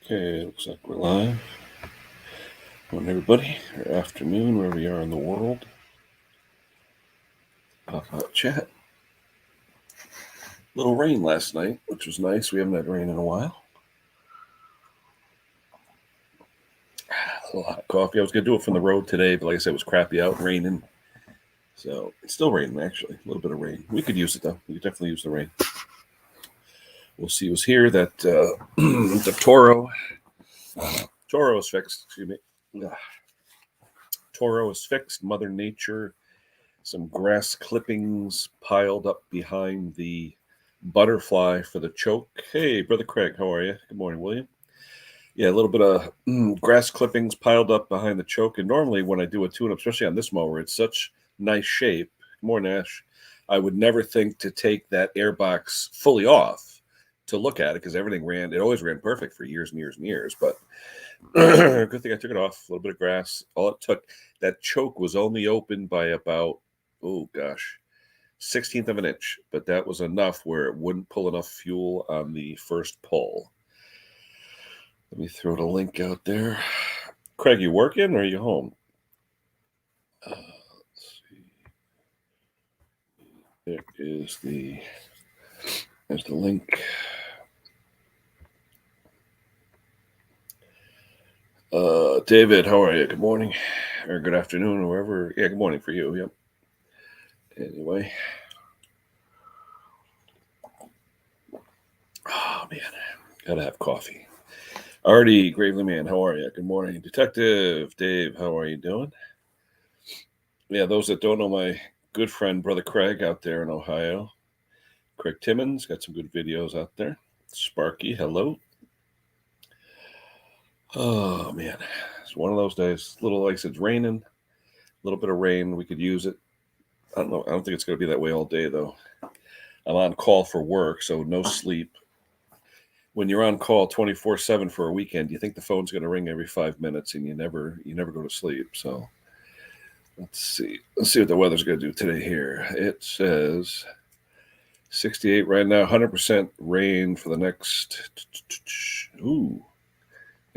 Okay, looks like we're live. Morning, everybody, or afternoon, wherever you are in the world. Pop out chat. Little rain last night, which was nice. We haven't had rain in a while. A little hot coffee. I was going to do it from the road today, but like I said, it was crappy out, raining. So it's still raining, actually. A little bit of rain. We could use it, though. We could definitely use the rain. We'll see who's here. That the Toro is fixed. Excuse me. Toro is fixed. Mother Nature. Some grass clippings piled up behind the butterfly for the choke. Hey, Brother Craig, how are you? Good morning, William. Yeah, a little bit of grass clippings piled up behind the choke. And normally when I do a tune-up, especially on this mower, it's such nice shape. Good morning, Ash. I would never think to take that airbox fully off to look at it because everything ran. It always ran perfect for years and years and years. But good thing I took it off. A little bit of grass. All it took, that choke was only open by about, 16th of an inch, but that was enough where it wouldn't pull enough fuel on the first pull. Let me throw the link out there. Craig, you working or are you home? Let's see. There's the link. David, how are you? Good morning or good afternoon, or wherever. Yeah, good morning for you. Yep. Anyway. Oh, man. Gotta have coffee. Artie, Gravely Man, how are you? Good morning. Detective Dave, how are you doing? Yeah, those that don't know my good friend, Brother Craig, out there in Ohio. Craig Timmons, got some good videos out there. Sparky, hello. Oh, man. It's one of those days. Little, like I said, it's raining. A little bit of rain. We could use it. I don't know. I don't think it's going to be that way all day, though. I'm on call for work, so no sleep. When you're on call 24/7 for a weekend, you think the phone's going to ring every 5 minutes, and you never go to sleep. So let's see what the weather's going to do today here. It says 68 right now, 100% rain for the next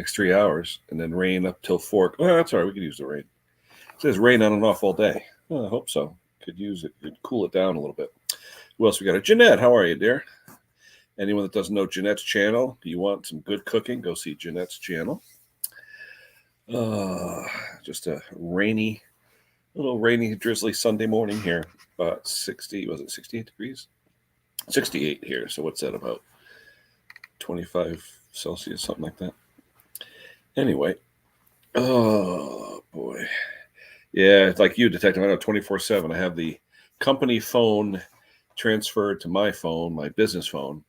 3 hours, and then rain up till 4. Oh, that's all right. We could use the rain. It says rain on and off all day. Well, I hope so. Could use it. Could cool it down a little bit. Who else we got? Jeanette, how are you, dear? Anyone that doesn't know Jeanette's channel, you want some good cooking, go see Jeanette's channel. Just a little rainy, drizzly Sunday morning here. About 68 degrees? 68 here. So what's that, about 25 Celsius, something like that? Anyway. Oh, boy. Yeah, it's like you, Detective. I know 24/7. I have the company phone transferred to my phone, my business phone.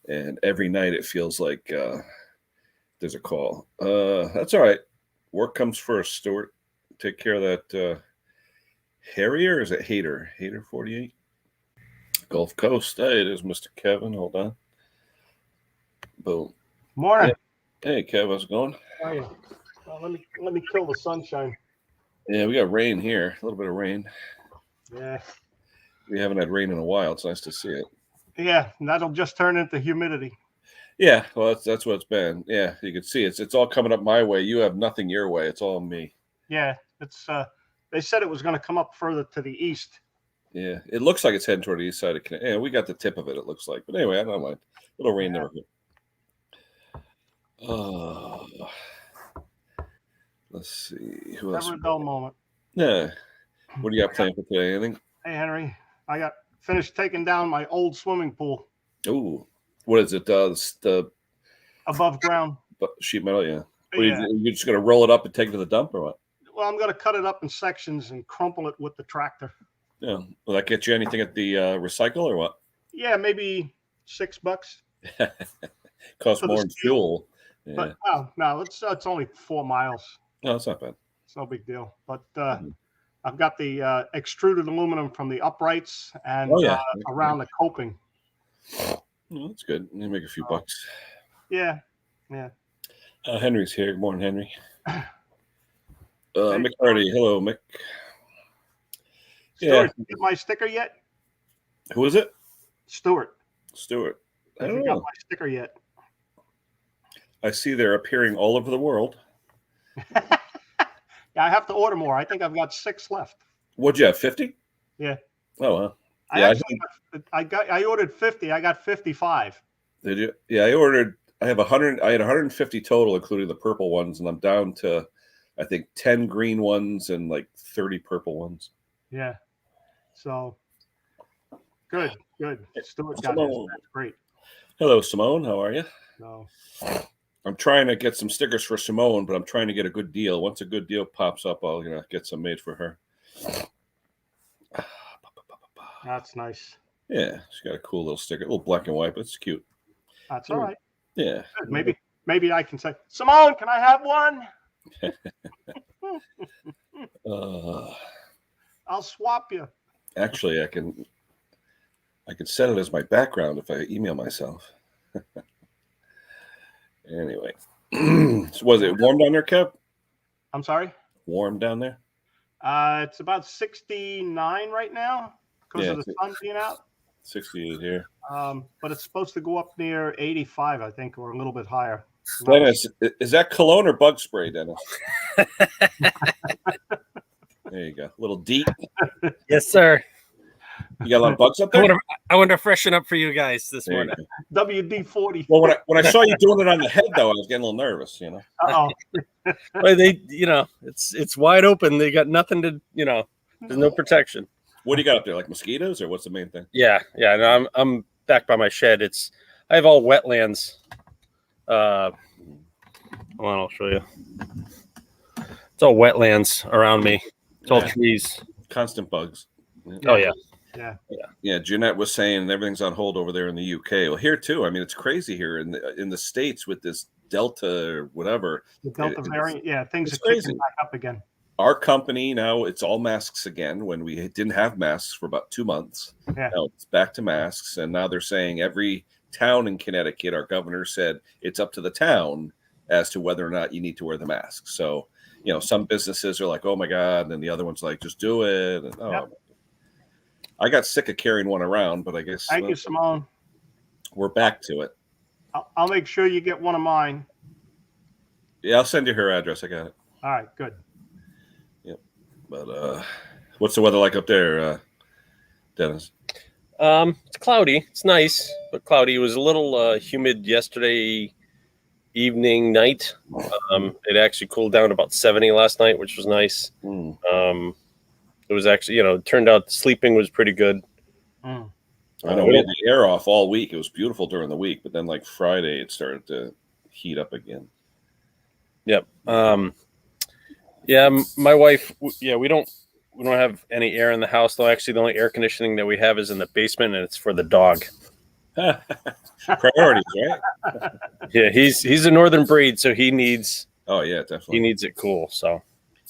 And every night it feels like there's a call. That's all right. Work comes first, Stuart. Take care of that Harrier, or is it Hater? Hater 48? Gulf Coast. Hey, it is Mr. Kevin. Hold on. Boom. Morning. Hey, Kev, how's it going? How are you? Let me kill the sunshine. Yeah, we got rain here. A little bit of rain. Yeah. We haven't had rain in a while. It's nice to see it. Yeah, and that'll just turn into humidity. Yeah, well, that's what it's been. Yeah, you can see it's all coming up my way. You have nothing your way. It's all me. Yeah, it's they said it was going to come up further to the east. Yeah, it looks like it's heading toward the east side of Canada. Yeah, we got the tip of it, it looks like. But anyway, I don't mind. A little rain there. Let's see. Who else? Never a dull moment. Yeah. What do you got planned for today? Anything? Hey, Henry, I got finished taking down my old swimming pool. Ooh. What is it? The above ground sheet metal, yeah. What, Yeah. You're just going to roll it up and take it to the dump or what? Well, I'm going to cut it up in sections and crumple it with the tractor. Yeah. Will that get you anything at the recycle or what? Yeah, maybe $6. Costs more than fuel. Yeah. But no, it's only 4 miles. No, it's not bad. It's no big deal. But I've got the extruded aluminum from the uprights and around the coping. Oh, that's good. You make a few bucks. Yeah. Henry's here. Good morning, Henry. Mick Hardy. Hello, Mick. Stuart, you get my sticker yet? Who is it? Stuart. I don't know. Got my sticker yet? I see they're appearing all over the world. Yeah, I have to order more. I think I've got 6 left. What'd you have? 50? Yeah. Oh, wow. I ordered 50. I got 55. Did you? Yeah, I have 100. I had 150 total, including the purple ones, and I'm down to, I think, 10 green ones and like 30 purple ones. Yeah. So good. Stuart got his. That's great. Hello, Simone. How are you? No. I'm trying to get some stickers for Simone, but I'm trying to get a good deal. Once a good deal pops up, I'll get some made for her. That's nice. Yeah, she's got a cool little sticker, a little black and white, but it's cute. That's all right. Yeah. Good. Maybe I can say, Simone, can I have one? I'll swap you. Actually, I can set it as my background if I email myself. Anyway, so was it warm down there, Kev? I'm sorry? Warm down there? It's about 69 right now because of the sun being out. 68 here. But it's supposed to go up near 85, I think, or a little bit higher. Dennis, is that cologne or bug spray, Dennis? There you go. A little deep. Yes, sir. You got a lot of bugs up there? I want to freshen up for you guys this morning. WD-40. Well, when I saw you doing it on the head, though, I was getting a little nervous, Uh-oh. Well, it's wide open. They got nothing to, there's no protection. What do you got up there? Like mosquitoes, or what's the main thing? Yeah. No, I'm back by my shed. I have all wetlands. Hold on, I'll show you. It's all wetlands around me. It's all trees. Constant bugs. Oh yeah. Yeah. Jeanette was saying everything's on hold over there in the UK. Well, here too. I mean, it's crazy here in the States with this Delta or whatever. The Delta variant. Yeah, things are crazy. kicking back up again. Our company now, it's all masks again. When we didn't have masks for about 2 months, now it's back to masks, and now they're saying every town in Connecticut, our governor said it's up to the town as to whether or not you need to wear the mask. So, some businesses are like, "Oh my God," and then the other one's like, "Just do it." And, I got sick of carrying one around, but I guess thank you, Simone. We're back to it. I'll make sure you get one of mine. Yeah, I'll send you her address. I got it. All right, good. Yep. But what's the weather like up there, Dennis? It's cloudy. It's nice, but cloudy. It was a little humid yesterday evening, night. It actually cooled down to about 70 last night, which was nice. It was actually, it turned out sleeping was pretty good. I know we had the air off all week. It was beautiful during the week, but then like Friday, it started to heat up again. Yep. Yeah, my wife. Yeah, we don't have any air in the house though. Actually, the only air conditioning that we have is in the basement, and it's for the dog. Priorities, right? Yeah, he's a northern breed, so he needs. Oh yeah, definitely. He needs it cool. So.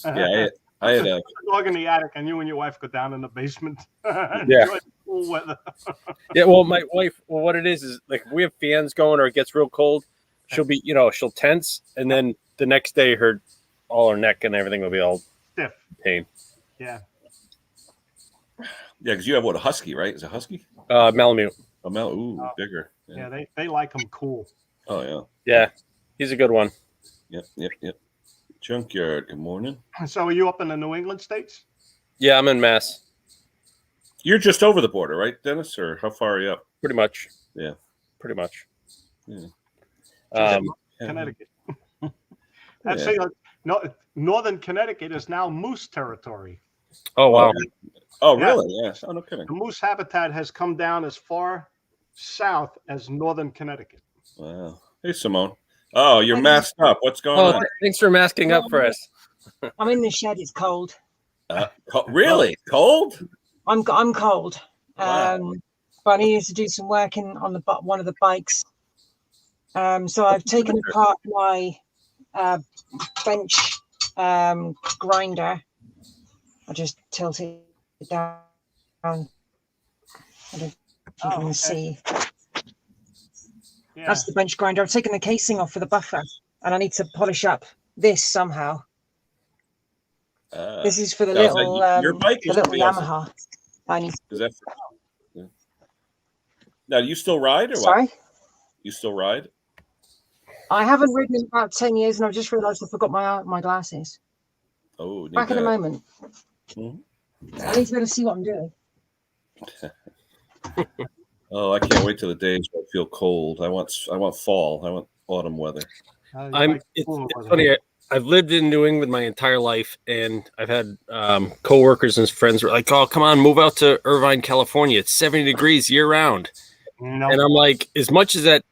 Yeah, I had a dog in the attic, and you and your wife go down in the basement. Yeah. Cool weather. Yeah. Well, my wife. Well, what it is like if we have fans going or it gets real cold, she'll be, she'll tense, and then the next day all her neck and everything will be all stiff. Pain. Yeah. Yeah, because you have a husky, right? Is it a husky? Malamute. Ooh, bigger. Yeah, they like them cool. Oh yeah. Yeah, he's a good one. Yep. Junkyard, good morning. So are you up in the New England states? Yeah, I'm in Mass. You're just over the border, right, Dennis? Or how far are you up? Pretty much. Yeah. Pretty much. Yeah. Connecticut. That's Northern Connecticut is now moose territory. Oh, wow. Oh, really? Yes. Oh, no kidding. The moose habitat has come down as far south as Northern Connecticut. Wow. Hey, Simone. Oh, you're masked up. What's going on? Thanks for masking up for us. I'm in the shed. It's cold. Really? Cold? I'm cold. Wow. But I needed to do some work on one of the bikes. So I've taken apart my bench grinder. I just tilted it down. I don't know if you can see. Yeah. That's the bench grinder. I've taken the casing off for the buffer, and I need to polish up this somehow. This is for the little your bike the little Yamaha. Is that now? Do you still ride or Sorry? what? You still ride? I haven't ridden in about 10 years, and I've just realised I forgot my glasses. Oh, Back in a moment. Mm-hmm. I need to be able to see what I'm doing. Oh, I can't wait till the days where I feel cold. I want fall. I want autumn weather. It's funny. I've lived in New England my entire life, and I've had coworkers and friends who are like, "Oh, come on, move out to Irvine, California. It's 70 degrees year round." No. And I'm like, as much as that,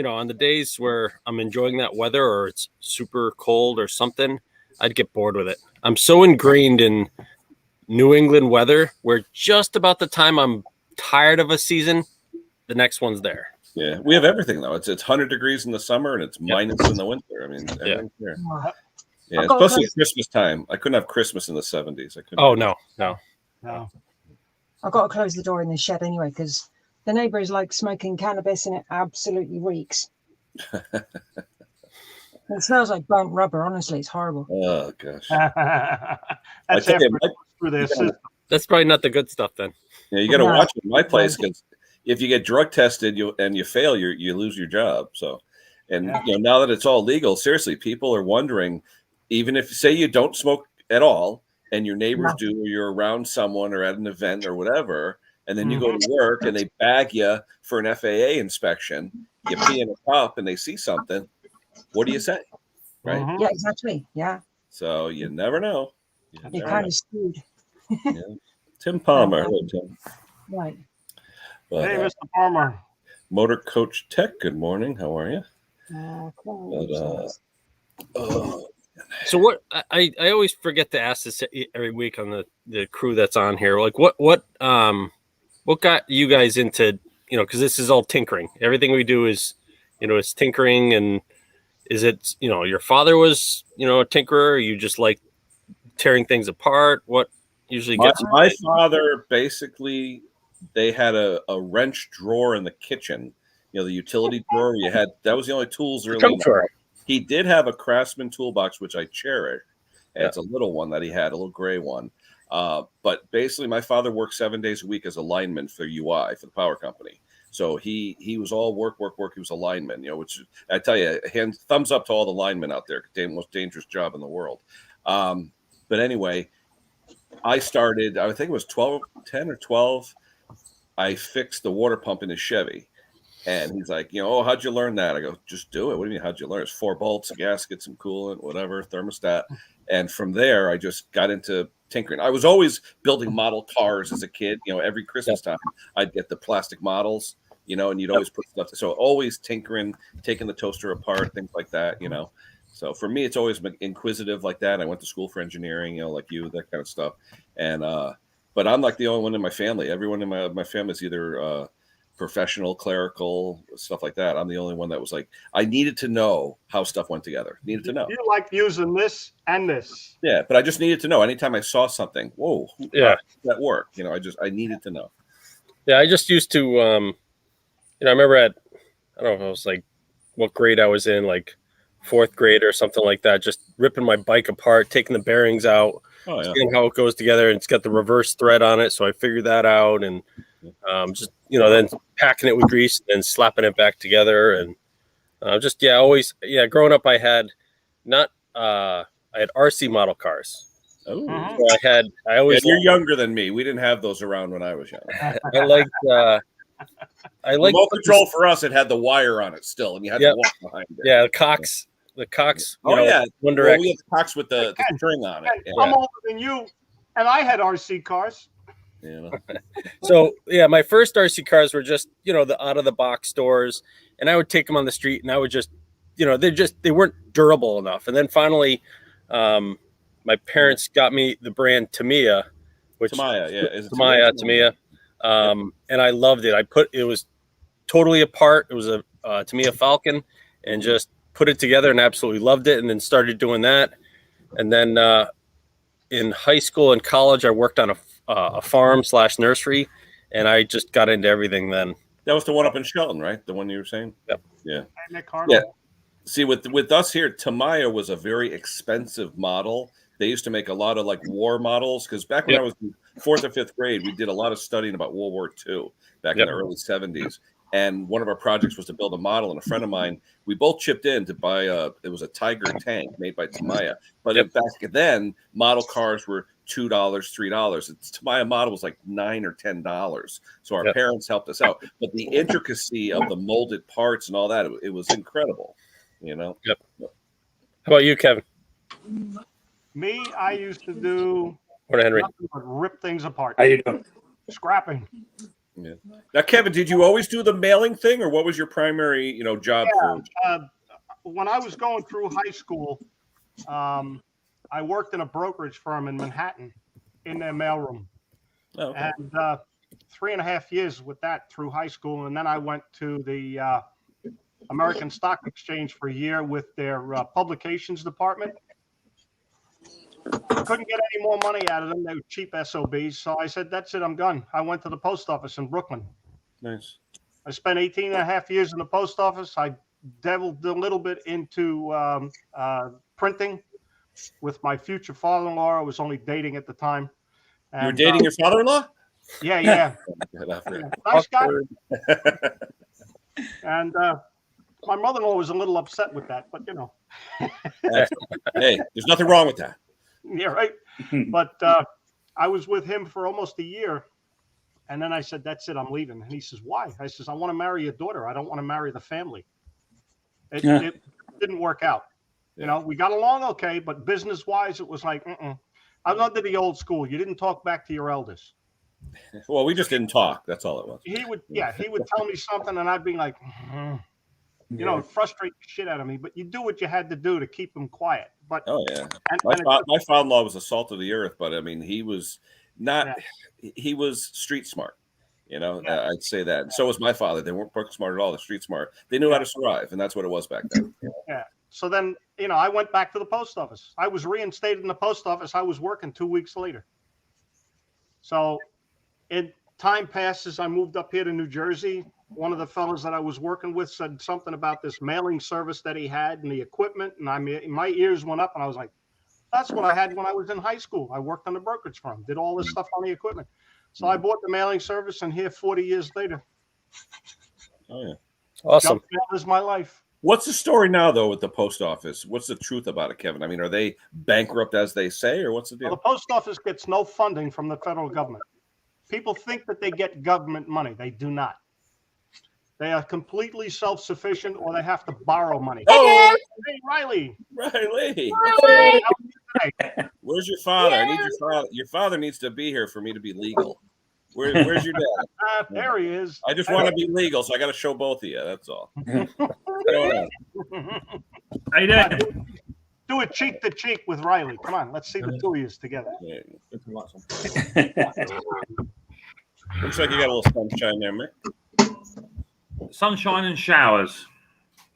on the days where I'm enjoying that weather or it's super cold or something, I'd get bored with it. I'm so ingrained in New England weather where just about the time I'm tired of a season, the next one's there. Yeah, we have everything though. It's 100 degrees in the summer and it's minus in the winter. I mean, everything's there. Yeah, especially at Christmas time. I couldn't have Christmas in the 70s. I couldn't. Oh no. I've got to close the door in the shed anyway because the neighbour is like smoking cannabis and it absolutely reeks. It smells like burnt rubber. Honestly, it's horrible. Oh gosh. That's probably not the good stuff then. Yeah, you got to watch it in my place because if you get drug tested and you fail, you lose your job. So, and now that it's all legal, seriously, people are wondering, even if say you don't smoke at all and your neighbors do, or you're around someone or at an event or whatever, and then you go to work and they bag you for an FAA inspection, you pee in a cup and they see something, what do you say? Right? Yeah, exactly. Yeah. So you never know. You're kind of screwed. Yeah. Tim Palmer. Hello, Tim. Right. But, hey, Mr. Palmer. Motor Coach Tech, good morning. How are you? So what I always forget to ask this every week on the crew that's on here. Like what got you guys into, because this is all tinkering. Everything we do is, it's tinkering. And is it, your father was, a tinkerer, or you just like tearing things apart? What usually gets my father basically, they had a wrench drawer in the kitchen, the utility drawer. That was the only tools really. He did have a Craftsman toolbox, which I cherish. It's a little one that he had, a little gray one. But basically, my father worked 7 days a week as a lineman for UI, for the power company. So he was all work. He was a lineman, which I tell you, thumbs up to all the linemen out there. Most dangerous job in the world. But anyway, I started, I think it was 10 or 12. I fixed the water pump in his Chevy. And he's like, how'd you learn that? I go, just do it. What do you mean, how'd you learn? It's 4 bolts, a gasket, some coolant, whatever, thermostat. And from there, I just got into tinkering. I was always building model cars as a kid. Every Christmas time, I'd get the plastic models, and you'd always put stuff. So always tinkering, taking the toaster apart, things like that, So for me, it's always been inquisitive like that. I went to school for engineering, like you, that kind of stuff. And but I'm like the only one in my family. Everyone in my family is either professional, clerical, stuff like that. I'm the only one that was like, I needed to know how stuff went together. Needed to know. You like using this and this. Yeah, but I just needed to know. Anytime I saw something, whoa, that worked. I needed to know. Yeah, I just used to, I remember I don't know if it was like what grade I was in, like 4th grade or something like that, just ripping my bike apart, taking the bearings out, seeing how it goes together, and it's got the reverse thread on it. So I figured that out, and just then packing it with grease and then slapping it back together, and always growing up I had I had RC model cars. Oh, so I always you're younger than me. We didn't have those around when I was young. I liked remote control for us. It had the wire on it still, and you had to walk behind it. Yeah, the Cox. One direction. We had the Cox with the string on it. I'm older than you, and I had RC cars. So my first RC cars were just the out of the box stores, and I would take them on the street, and I would just they weren't durable enough. And then finally, my parents got me the brand Tamiya, Tamiya, and I loved it. It was totally apart. It was a Tamiya Falcon, and just put it together and absolutely loved it, and then started doing that. And then in high school and college, I worked on a farm / nursery, and I just got into everything then. That was the one up in Shelton, right? The one you were saying? Yep. Yeah. Yeah. See, with us here, Tamiya was a very expensive model. They used to make a lot of like war models, because back when I was in 4th or 5th grade, we did a lot of studying about World War II back in the early 70s. And one of our projects was to build a model, and a friend of mine, we both chipped in to buy it was a Tiger tank made by Tamiya. But back then, model cars were $2, $3. Tamiya model was like $9 or $10. So our parents helped us out. But the intricacy of the molded parts and all that, it was incredible, you know? Yep. How about you, Kevin? Me, I used to do Henry. nothing but rip things apart. How you doing? Scrapping. Yeah. Now, Kevin, did you always do the mailing thing, or what was your primary, job? When I was going through high school, I worked in a brokerage firm in Manhattan in their mailroom. Oh, okay. And 3.5 years with that through high school. And then I went to the American Stock Exchange for a year with their publications department. Couldn't get any more money out of them. They were cheap SOBs. So I said, that's it, I'm done. I went to the post office in Brooklyn. Nice. I spent 18.5 years in the post office. I dabbled a little bit into printing with my future father-in-law. I was only dating at the time. And, you were dating your father-in-law? Yeah. Nice guy. And my mother-in-law was a little upset with that, but Hey, there's nothing wrong with that. Yeah, right. But I was with him for almost a year. And then I said, that's it, I'm leaving. And he says, why? I says, I want to marry your daughter. I don't want to marry the family. It didn't work out. We got along okay, but business-wise, it was like, I'm under the old school. You didn't talk back to your elders. Well, we just didn't talk. That's all it was. He would tell me something, and I'd be like, frustrate the shit out of me. But you do what you had to do to keep him quiet. But my father-in-law was a salt of the earth, but I mean, he was not. Yeah. He was street smart. I'd say that. And so was my father. They weren't book smart at all. They're street smart. They knew how to survive, and that's what it was back then. Yeah. So then, I went back to the post office. I was reinstated in the post office. I was working 2 weeks later. So, time passes. I moved up here to New Jersey. One of the fellows that I was working with said something about this mailing service that he had and the equipment. And my ears went up, and I was like, that's what I had when I was in high school. I worked on the brokerage firm, did all this stuff on the equipment. So I bought the mailing service, and here 40 years later. Oh, yeah. Awesome. That is my life. What's the story now, though, with the post office? What's the truth about it, Kevin? I mean, are they bankrupt as they say, or what's the deal? Well, the post office gets no funding from the federal government. People think that they get government money. They do not. They are completely self-sufficient, or they have to borrow money. Oh, hey, Riley. Riley. Where's your father? I need your father. Your father needs to be here for me to be legal. Where's your dad? There he is. I just want to be legal, so I got to show both of you. That's all. How you doing? Do it cheek to cheek with Riley. Come on, let's see the two of you together. Yeah. Looks like you got a little sunshine there, Mick. Sunshine and showers.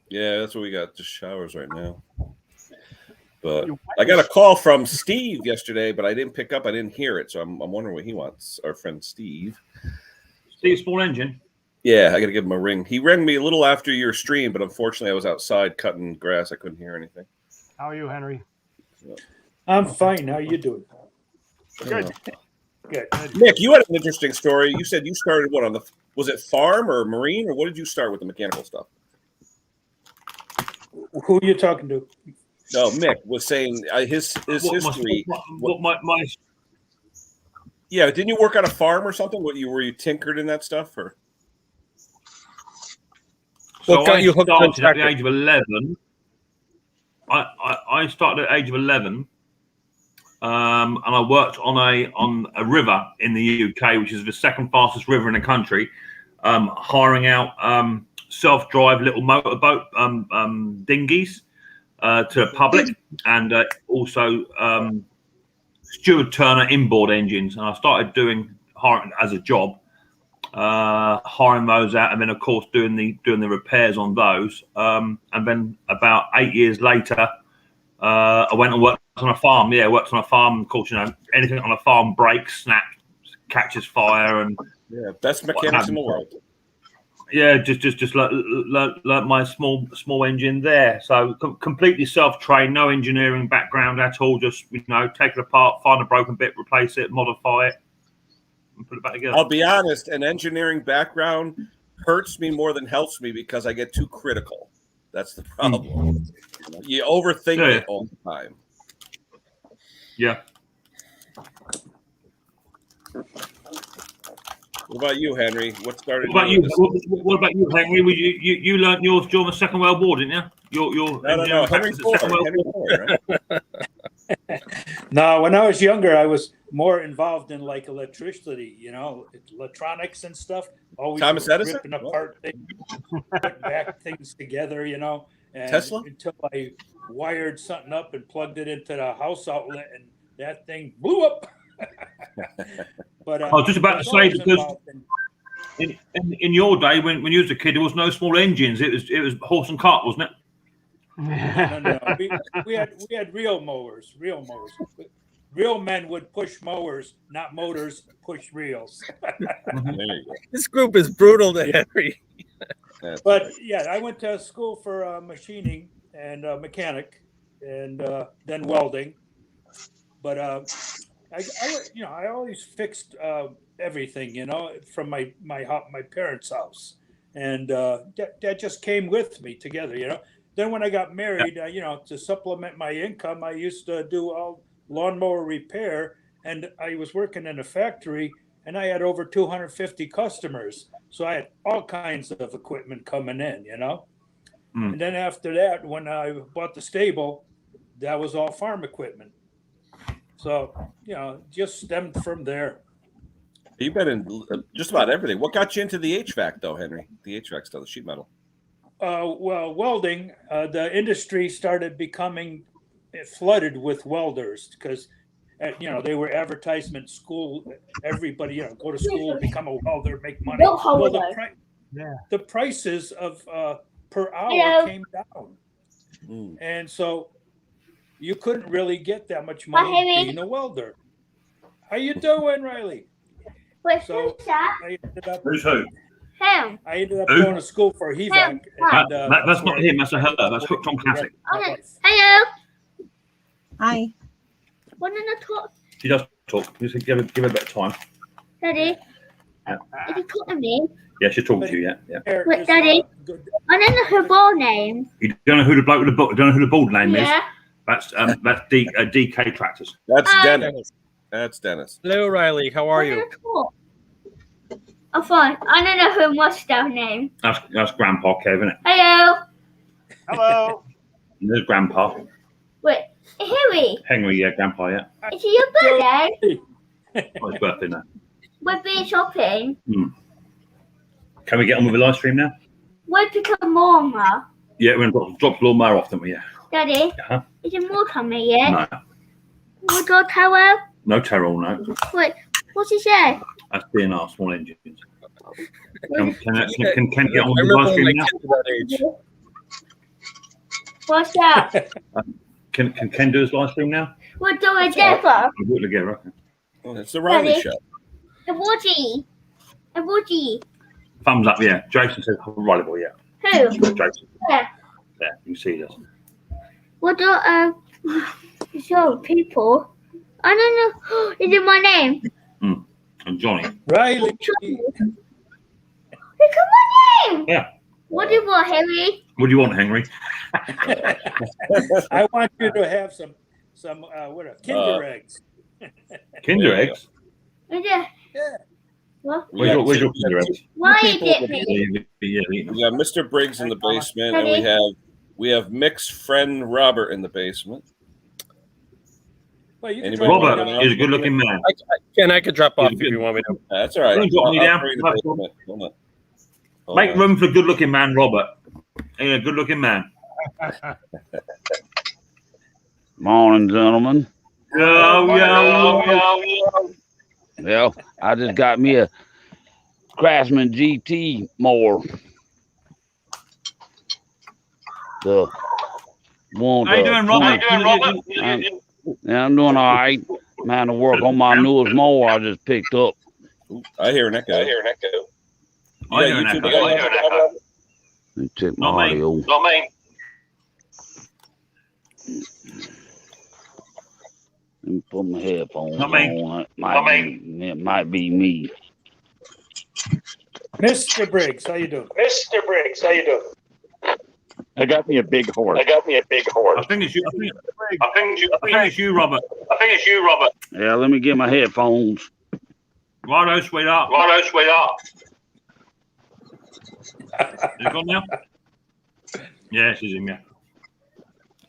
Yeah, that's what we got. Just showers right now. But I got a call from Steve yesterday, but I didn't pick up. I didn't hear it, so I'm wondering what he wants. Our friend Steve. Steve Small Engine. Yeah, I got to give him a ring. He rang me a little after your stream, but unfortunately, I was outside cutting grass. I couldn't hear anything. How are you, Henry? I'm fine. How you doing? Good. Good. Nick, you had an interesting story. You said you started was it farm or marine, or what did you start with the mechanical stuff? Who are you talking to? No, Mick was saying his history. Yeah, didn't you work on a farm or something? Were you tinkered in that stuff, or? So I started at the age of 11. I started at the age of 11, and I worked on a river in the UK, which is the second fastest river in the country, hiring out self-drive little motorboat dinghies to the public, and also Stewart Turner inboard engines. And I started hiring as a job, hiring those out, and then of course doing the repairs on those. And then about 8 years later, I went and worked on a farm. Yeah, worked on a farm. Of course, anything on a farm breaks, snaps, catches fire, and best mechanics in the world. Yeah, just learnt my small engine there. So completely self-trained, no engineering background at all. Just take it apart, find a broken bit, replace it, modify it, and put it back together. I'll be honest, an engineering background hurts me more than helps me because I get too critical. That's the problem. You overthink it all the time. Yeah. What about you, Henry? What started? What about you, Henry? You learned yours during the Second World War, didn't you? Your No. Henry Ford. Right? No, when I was younger, I was more involved in like electricity, electronics and stuff. Always Thomas Edison? ripping apart things, putting back things together, and Tesla? until I wired something up and plugged it into the house outlet, and that thing blew up. But I was just about to say, because in your day, when you was a kid, there was no small engines. It was horse and cart, wasn't it? No. We had real mowers. Real men would push mowers, not motors push reels. There you go. This group is brutal to Henry. But yeah, I went to school for machining and mechanic, and then welding. But I always fixed everything, from my parents' house, and that just came with me together, Then when I got married, to supplement my income, I used to do all lawnmower repair, and I was working in a factory, and I had over 250 customers. So I had all kinds of equipment coming in, And then after that, when I bought the stable, that was all farm equipment. So, just stemmed from there. You've been in just about everything. What got you into the HVAC, though, Henry? The HVAC stuff, the sheet metal. Well, welding, the industry started becoming flooded with welders because, they were advertisement school. Everybody, go to school, become a welder, make money. Well, the prices of per hour came down. And so you couldn't really get that much money being a welder. How you doing, Riley? Wait, So who's that? I ended up, Who's who? Him. I ended up going to school for HVAC. That's not him. That's a her. That's Hooked on Classic. Okay. Hello. Hi. Want to talk, She does talk. Just give her a bit of time. Daddy? Yeah. Is he talking to me? Yeah, she's talking to you. Yeah. Wait, Daddy. I don't know her ball name. You don't know who the bloke with the book? Don't know who the bald name is? Yeah. That's DK Tractors. That's Dennis. That's Dennis. Hello, Riley. How are you? I'm fine. I don't know her mustache name. That's Grandpa Kev, isn't it? Hello. Hello. There's Grandpa. Wait, Harry. Henry, yeah, Grandpa, yeah. Is it your birthday? Oh, his birthday now. We're being shopping. Can we get on with the live stream now? We're picking Mama. Yeah, we're going to drop the lawnmower off, don't we? Yeah. Daddy, Uh-huh. is there more coming yet? No. More dog tower? No Toro, no. Wait, what's he say? That's DNR, small engines. Can Ken get on I with the remember live when stream my now? kids were that age. What's that? Can Ken do his live stream now? We're doing together. We'll do it together, okay. Oh, it's the Riley Daddy. show. Emoji. Emoji. Thumbs up, yeah. Jason says, right, boy, yeah. Who? Jason. Yeah. Yeah, you can see this. What do show people? I don't know. Is it my name? And Johnny. Riley. Look at my name. Yeah. What do you want, Harry? What do you want, Henry? I want you to have some Kinder eggs. Kinder eggs? Is it? Yeah. What? Where's your Kinder eggs? Why you get me? Yeah, eating them. We got Mr. Briggs in the basement, and we have Mick's friend Robert in the basement. Well, you can Anybody drop Robert me down. is a good-looking man. I could drop off if you want me to. That's all right. Don't drop me I'll down. bring the basement. Hold on. Hold Make on. room for a good-looking man, Robert. Yeah, good-looking man. Morning, gentlemen. Yo. Well, I just got me a Craftsman GT mower. The one. How you doing, Robert? I'm doing all right. I'm having to work on my newest mower I just picked up. I hear an echo. I hear an echo. Let me check my Not me. audio. Not me. Let me put my headphones Not me. on. It might be me. Mr. Briggs, how you doing? Mr. Briggs, how you doing? I got me a big horse. I got me a big horse. I think it's you. I think it's you, Robert. I think it's you, Robert. Yeah, let me get my headphones. Righto, sweetheart. Righto, sweetheart. Is it gone now? Yeah, she's in there.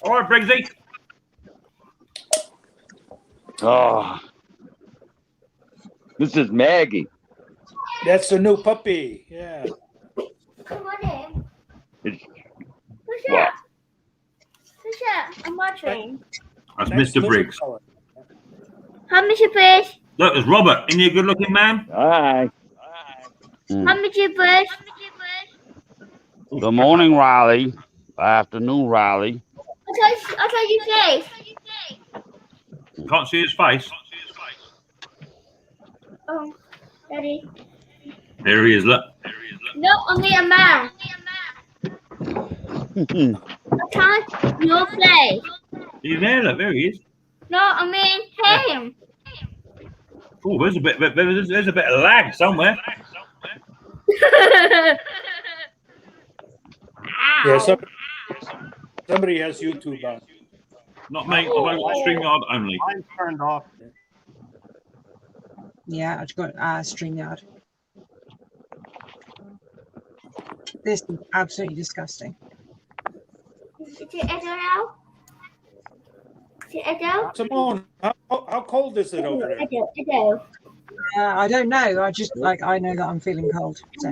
All right, Briggsy. Oh, this is Maggie. That's the new puppy. Yeah. Come on in. It's, Who's what? that? Who's that? I'm watching. That's Nice Mr. little Briggs. color. Hi, Mr. Briggs. Look, there's Robert. Isn't he a good-looking man? Hi. Hi, Mr. Briggs. Good morning, Riley. Afternoon, Riley. I thought you said. Can't see his face. Oh, Daddy. There he is. Look. No, I mean a man. I can't. Your face. He's there. Look, there he is. No, I mean him. Oh, there's a bit of lag somewhere. Yeah, somebody has YouTube on. Not me. I've only got StreamYard only. Mine's turned off. Yeah, I've got StreamYard. This is absolutely disgusting. Is it Edo now? Is it Edo? Simone, how cold is it over there? Edo. I don't know. I know that I'm feeling cold. So.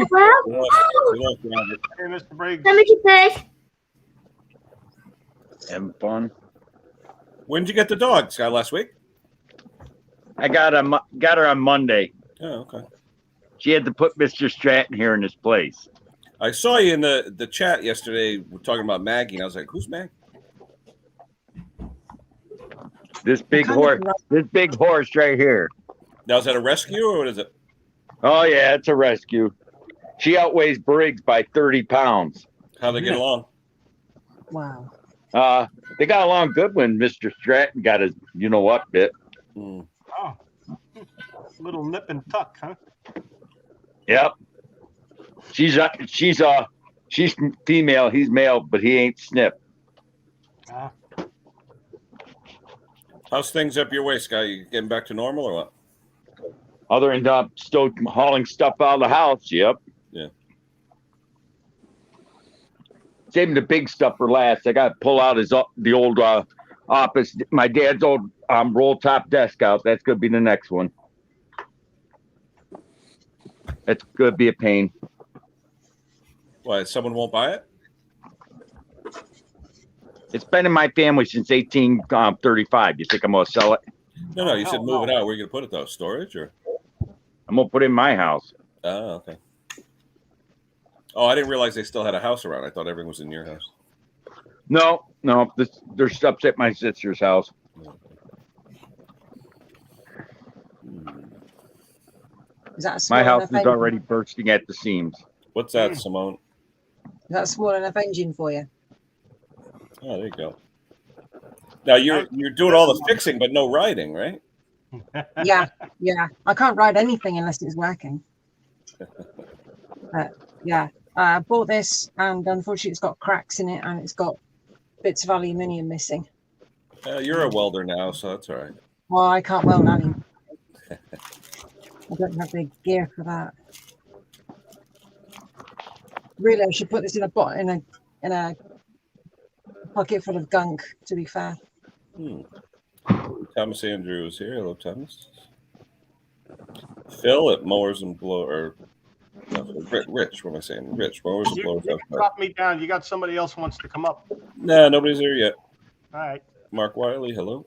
Well, Hey, Mr. Briggs. let me get this. Having fun. When did you get the dog, Scott? Last week? I got her on Monday. Oh, okay. She had to put Mr. Stratton here in his place. I saw you in the chat yesterday. We're talking about Maggie, and I was like, "Who's Maggie?" This big horse right here. Now, is that a rescue or what is it? Oh yeah, it's a rescue. She outweighs Briggs by 30 pounds. How they get along? Wow. They got along good when Mr. Stratton got his you-know-what bit. Mm. Oh, little nip and tuck, huh? Yep. She's female. He's male, but he ain't snip. Ah. How's things up your way, Scott? You getting back to normal or what? Other than still hauling stuff out of the house. Yep. Yeah. Saving the big stuff for last. I got to pull out the old office, my dad's old roll top desk out. That's gonna be the next one. That's gonna be a pain. Why? Someone won't buy it? It's been in my family since 1835. You think I'm gonna sell it? No. You said move it out. Where are you gonna put it though? Storage or? I'm gonna put it in my house. Oh, okay. Oh, I didn't realize they still had a house around. I thought everything was in your house. No. There's stuff's at my sister's house. Is that a small My house enough is engine? already bursting at the seams. What's that, Simone? Is that a small enough engine for you? Oh, there you go. Now you're doing all the fixing, but no riding, right? Yeah. I can't ride anything unless it's working. Yeah. I bought this, and unfortunately, it's got cracks in it, and it's got bits of aluminium missing. You're a welder now, so that's all right. Well, I can't weld aluminium. I don't have the gear for that. Really, I should put this in a pocket full of gunk. To be fair. Thomas Andrews here. Hello, Thomas. Phil at Mowers and Blower. Rich, what am I saying? Rich, Mowers and Blowers. You drop me down. You got somebody else wants to come up. No, nobody's there yet. All right. Mark Wiley, hello.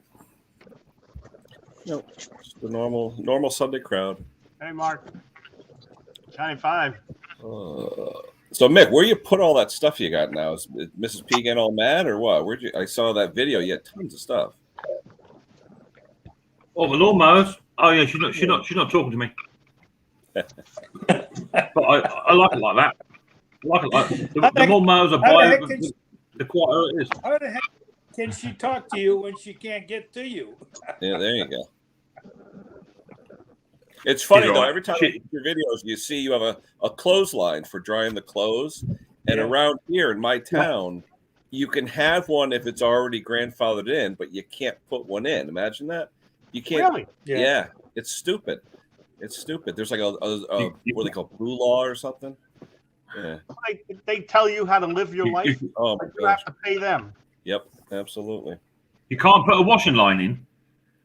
Nope, just the normal Sunday crowd. Hey, Mark. 95. So Mick, where you put all that stuff you got now? Is Mrs. P getting all mad or what? Where'd you? I saw that video. You had tons of stuff. Oh, the lawnmowers. Oh yeah, she's not talking to me. But I like it like that. I like it like the lawnmowers are by the quieter it is. How the heck can she talk to you when she can't get to you? Yeah, there you go. It's funny She's though. right. Every time I look at your videos, you see you have a clothesline for drying the clothes, and around here in my town, you can have one if it's already grandfathered in, but you can't put one in. Imagine that. You can't. Really? Yeah, it's stupid. It's stupid. There's like a what they call blue law or something. Yeah. They tell you how to live your life, Oh but my you gosh. have to pay them. Yep, absolutely. You can't put a washing line in.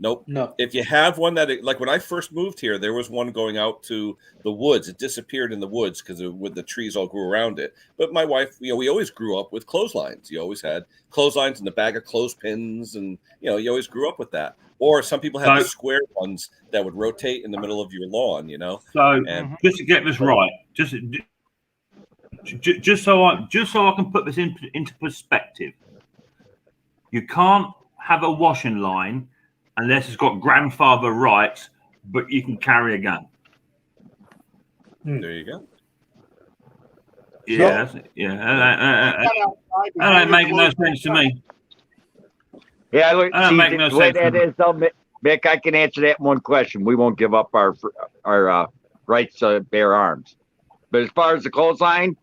Nope. No. If you have one that, like when I first moved here, there was one going out to the woods. It disappeared in the woods because with the trees all grew around it. But my wife, we always grew up with clotheslines. You always had clotheslines and the bag of clothespins, and you always grew up with that. Or some people had the square ones that would rotate in the middle of your lawn. So and, just to get this right, just so I can put this into perspective, you can't have a washing line unless it's got grandfather rights, but you can carry a gun. There you go. Yeah, that ain't making no sense to me. Yeah, look, That don't make no the way sense to that me. is, though, Mick, I can answer that in one question. We won't give up our rights to bear arms. But as far as the clothesline,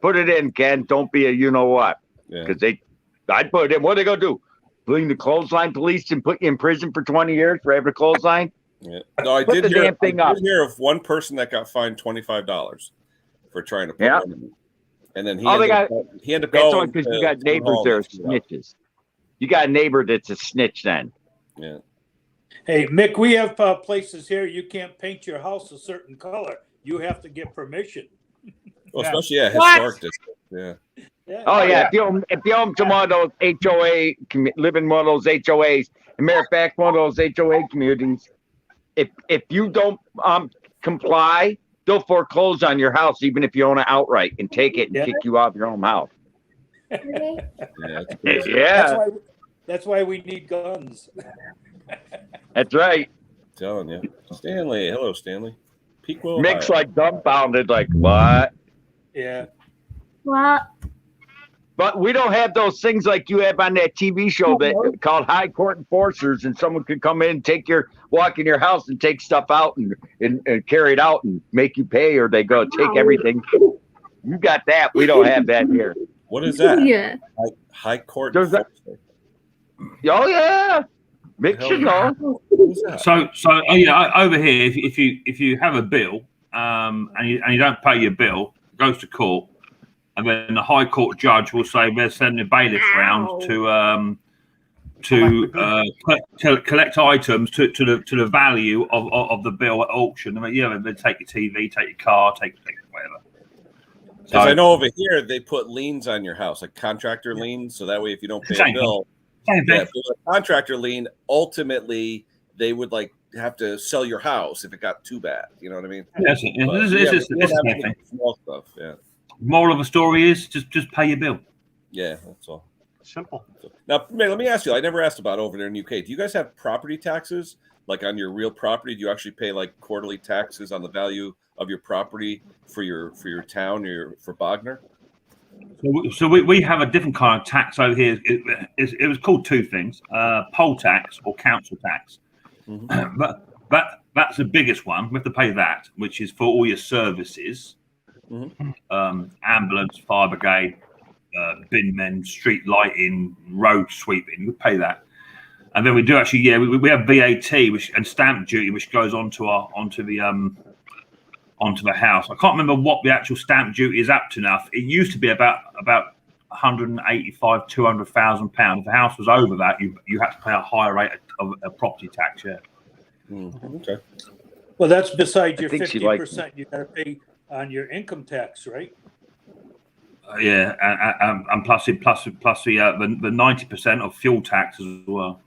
put it in, Ken. Don't be a you-know-what. Because I'd put it in. What are they going to do? Bring the clothesline police and put you in prison for 20 years for having a clothesline? Yeah. No, I did hear of one person that got fined $25 for trying to put one in. And then he ended up that's going only because you got neighbors that are snitches. You got a neighbor that's a snitch then. Yeah. Hey, Mick, we have places here you can't paint your house a certain color. You have to get permission. Well, especially historic district. Yeah. Oh yeah, if you own some of those HOA, live in one of those HOAs, as a matter of fact, one of those HOA communities, if you don't comply, they'll foreclose on your house even if you own it outright and take it and kick you out of your own house. Yeah. That's why we need guns. That's right. I'm telling you. Stanley. Hello, Stanley. Pequot, Mick's Ohio. like dumbfounded, like, what? Yeah. What? But we don't have those things like you have on that TV show that called High Court Enforcers, and someone could come in and walk in your house and take stuff out and carry it out and make you pay, or they go take everything. You got that. We don't have that here. What is that? Yeah. High Court. There's that. Oh yeah. Mick should know. So over here, if you have a bill and you don't pay your bill, it goes to court, and then the High Court judge will say we're sending a bailiff round to collect items to the value of the bill at auction. I mean, they take your TV, take your car, take whatever. Because I know over here they put liens on your house, like contractor liens, so that way if you don't pay a bill, a contractor lien, ultimately they would have to sell your house if it got too bad. You know what I mean? Yes, this is small stuff. Yeah. Moral of the story is just pay your bill. Yeah, that's all. Simple. Now, let me ask you. I never asked about over there in the UK. Do you guys have property taxes? Like on your real property, do you actually pay like quarterly taxes on the value of your property for your town or for Bognor? So we have a different kind of tax over here. It was called two things: poll tax or council tax. Mm-hmm. But that's the biggest one. We have to pay that, which is for all your services, ambulance, fire brigade, bin men, street lighting, road sweeping. We pay that, and then we do actually. We have VAT, and stamp duty, which goes onto the house. I can't remember what the actual stamp duty is up to now. It used to be about 185, 200,000 pounds. If the house was over that, you had to pay a higher rate of property tax. Yeah. Okay. Well, that's besides your 50% you got to pay on your income tax, right? And plus the 90% of fuel tax as well.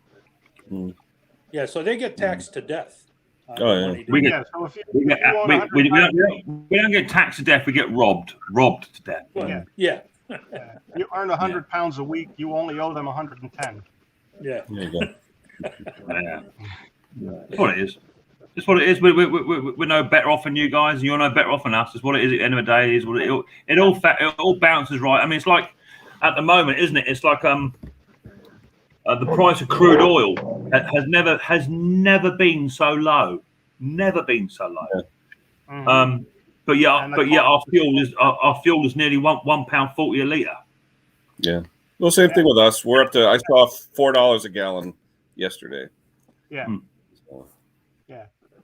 Yeah, so they get taxed to death. We don't get taxed to death. We get robbed to death. Yeah. You earn £100 a week. You only owe them 110. Yeah. There you go. That's what it is. That's what it is. We're no better off than you guys, and you're no better off than us. That's what it is. At the end of the day, is what it all bounces right. I mean, it's like at the moment, isn't it? It's like the price of crude oil has never been so low. Never been so low. Mhm. But yeah, And the our fuel is nearly £1.40 a litre. Yeah. Well, same thing with us. We're up to. I saw $4 a gallon yesterday. Yeah. So,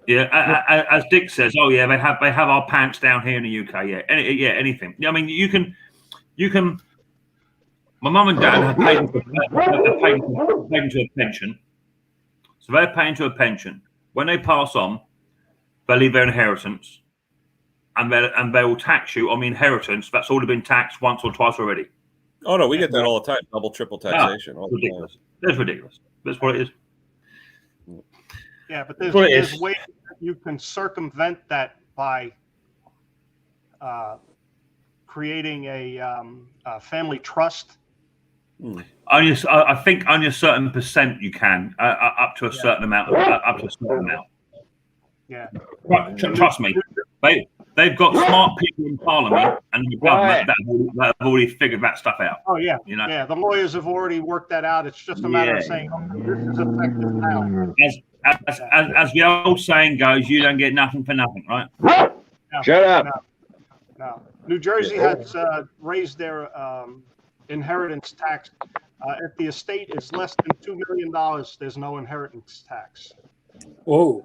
Yeah, as Dick says, oh yeah, they have our pants down here in the UK. Yeah, anything. I mean, you can. My mum and dad have paid into a pension, so they're paying into a pension. When they pass on, they leave their inheritance, and they will tax you on the inheritance that's already been taxed once or twice already. oh no, we get that all the time. Double, triple taxation. It's ridiculous. That's ridiculous. That's what it is. Yeah, but there's ways that you can circumvent that by creating a family trust. I think only a certain percent you can, up to a certain amount. Yeah. Right, trust me, they've got smart people in Parliament and the government that have already figured that stuff out. Oh yeah, you know. Yeah, the lawyers have already worked that out. It's just a matter of saying, "Oh, this is effective now." As the old saying goes, you don't get nothing for nothing, right? No, Shut up. No. New Jersey has raised their inheritance tax. If the estate is less than $2 million, there's no inheritance tax. Whoa.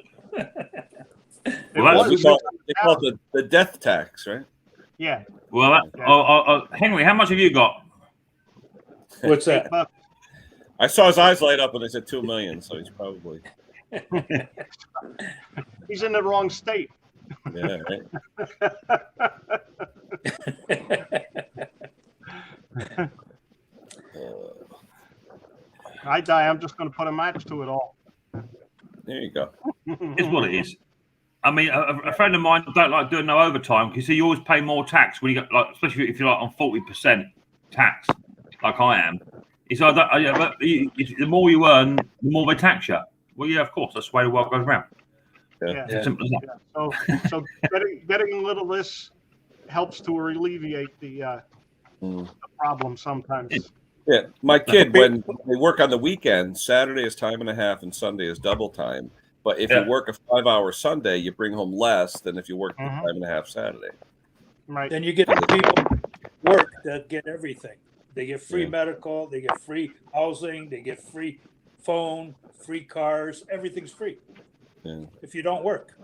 Well, they call it the death tax, right? Yeah. Well, Henry, how much have you got? What's that? I saw his eyes light up when they said 2 million, so he's probably he's in the wrong state. Yeah, right. I die. I'm just going to put a match to it all. There you go. It's what it is. I mean, a friend of mine don't like doing no overtime because you always pay more tax when you get, like, especially if you're like on 40% tax, like I am. It's like that, the more you earn, the more they tax you. Well, yeah, of course, that's the way the world goes around. Yeah. Simple as that. So getting a little of this helps to alleviate the problem sometimes. Yeah, my kid, when they work on the weekend, Saturday is time and a half and Sunday is double time. But if you work a 5-hour Sunday, you bring home less than if you work the time and a half Saturday. Right. Then you get people work that get everything. They get free medical, they get free housing, they get free phone, free cars, everything's free. Yeah. If you don't work.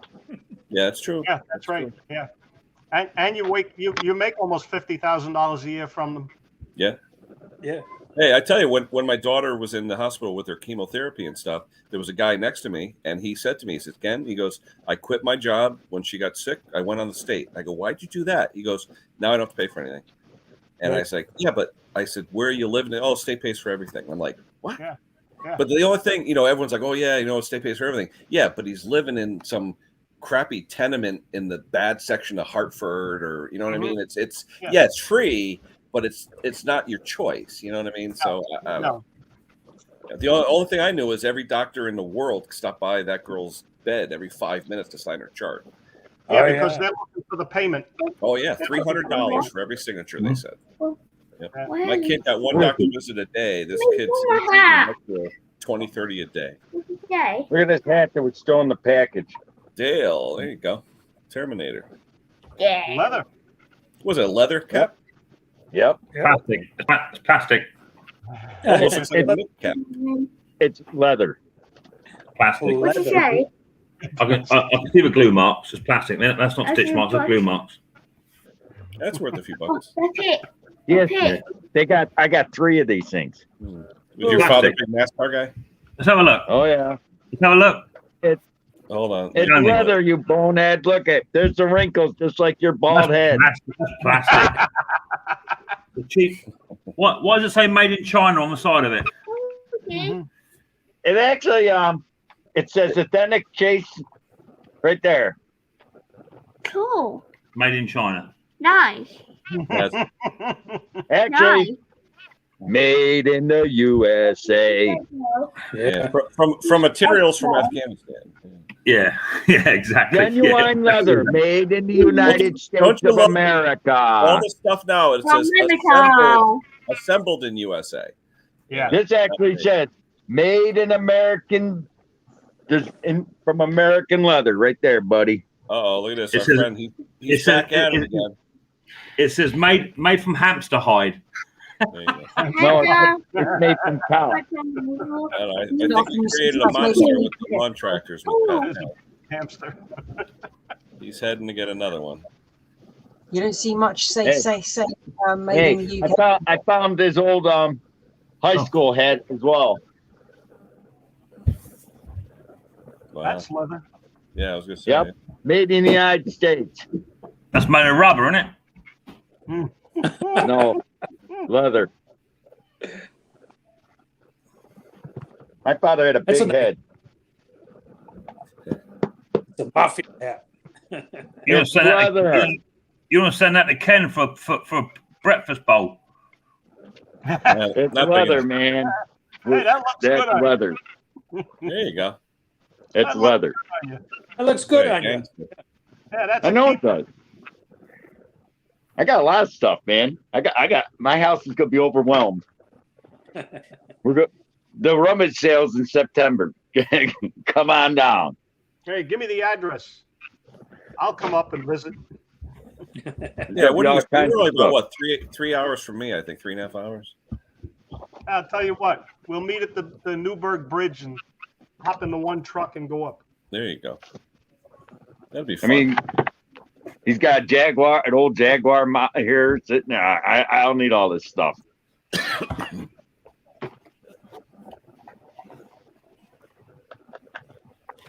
Yeah, that's true. Yeah, that's right. True. Yeah. And you make almost $50,000 a year from them. Yeah. Yeah. Hey, I tell you, when my daughter was in the hospital with her chemotherapy and stuff, there was a guy next to me, and he said to me, he says, Ken, he goes, I quit my job when she got sick. I went on the state. I go, why'd you do that? He goes, now I don't have to pay for anything. And I was like, yeah, but I said, where are you living? Oh, state pays for everything. I'm like, what? Yeah. But the only thing, everyone's like, oh, yeah, state pays for everything. Yeah, but he's living in some crappy tenement in the bad section of Hartford, or, you know what I mean? It's free, but it's not your choice. You know what I mean? So the only thing I knew is every doctor in the world stopped by that girl's bed every 5 minutes to sign her chart. Yeah, because they're looking for the payment. Oh yeah, $300 for every signature. They said. Yep. My kid got one doctor visit a day. This kid's $20-30 a day. Look at this hat that was still in the package. Dale, there you go. Terminator. Yeah. Leather. Was it a leather cap? Yep. Plastic. It's plastic. Almost looks like a milk cap. It's leather. Plastic. What'd you say? I can see the glue marks. It's plastic. That's not stitch marks. That's glue marks. That's worth a few bucks. That's it. Yes, I got 3 of these things. Was your father a big NASCAR guy? Let's have a look. Oh yeah. Let's have a look. Hold on. It's leather, you bonehead. Look at there's the wrinkles, just like your bald head. That's plastic. The cheap. Why does it say made in China on the side of it? It actually it says authentic chase right there. Cool. Made in China. Nice. Actually, made in the USA. Yeah, from materials from Afghanistan. Yeah, exactly. Genuine leather, made in the United States of America. All this stuff now, it says assembled in USA. Yeah. This actually says made in American Just from American Leather, right there, buddy. Oh, look at this. It Our says- friend, he's back at it again. It says made from hamster hide. There you go. No, it's made from cow. I think he created a monster with the lawn tractors with Pat now. Hamster. He's heading to get another one. You don't see much say made Hey, in the UK. I found this old high school hat as well. Wow. That's leather. Yeah, I was gonna say. Yep, made in the United States. That's made of rubber, isn't it? No, leather. My father had a That's big head. It's a mafia hat. You want to send that? leather. You want to send that to Ken for breakfast bowl? It's Not big leather, enough. man. Hey, that looks That's good on you. leather. There you go. It's That looks leather. good on you. That looks good Hey, on you. gang. Yeah, that's I a know keep. it does. I got a lot of stuff, man. I got my house is gonna be overwhelmed. We're good. The rummage sales in September. Come on down. Hey, give me the address. I'll come up and visit. Yeah, what are all you? kinds You're of like about stuff. what 3 hours from me? I think 3.5 hours. I'll tell you what. We'll meet at the Newburgh Bridge and hop into one truck and go up. There you go. That'd be I fun. mean, he's got a Jaguar, an old Jaguar here sitting there. I don't need all this stuff.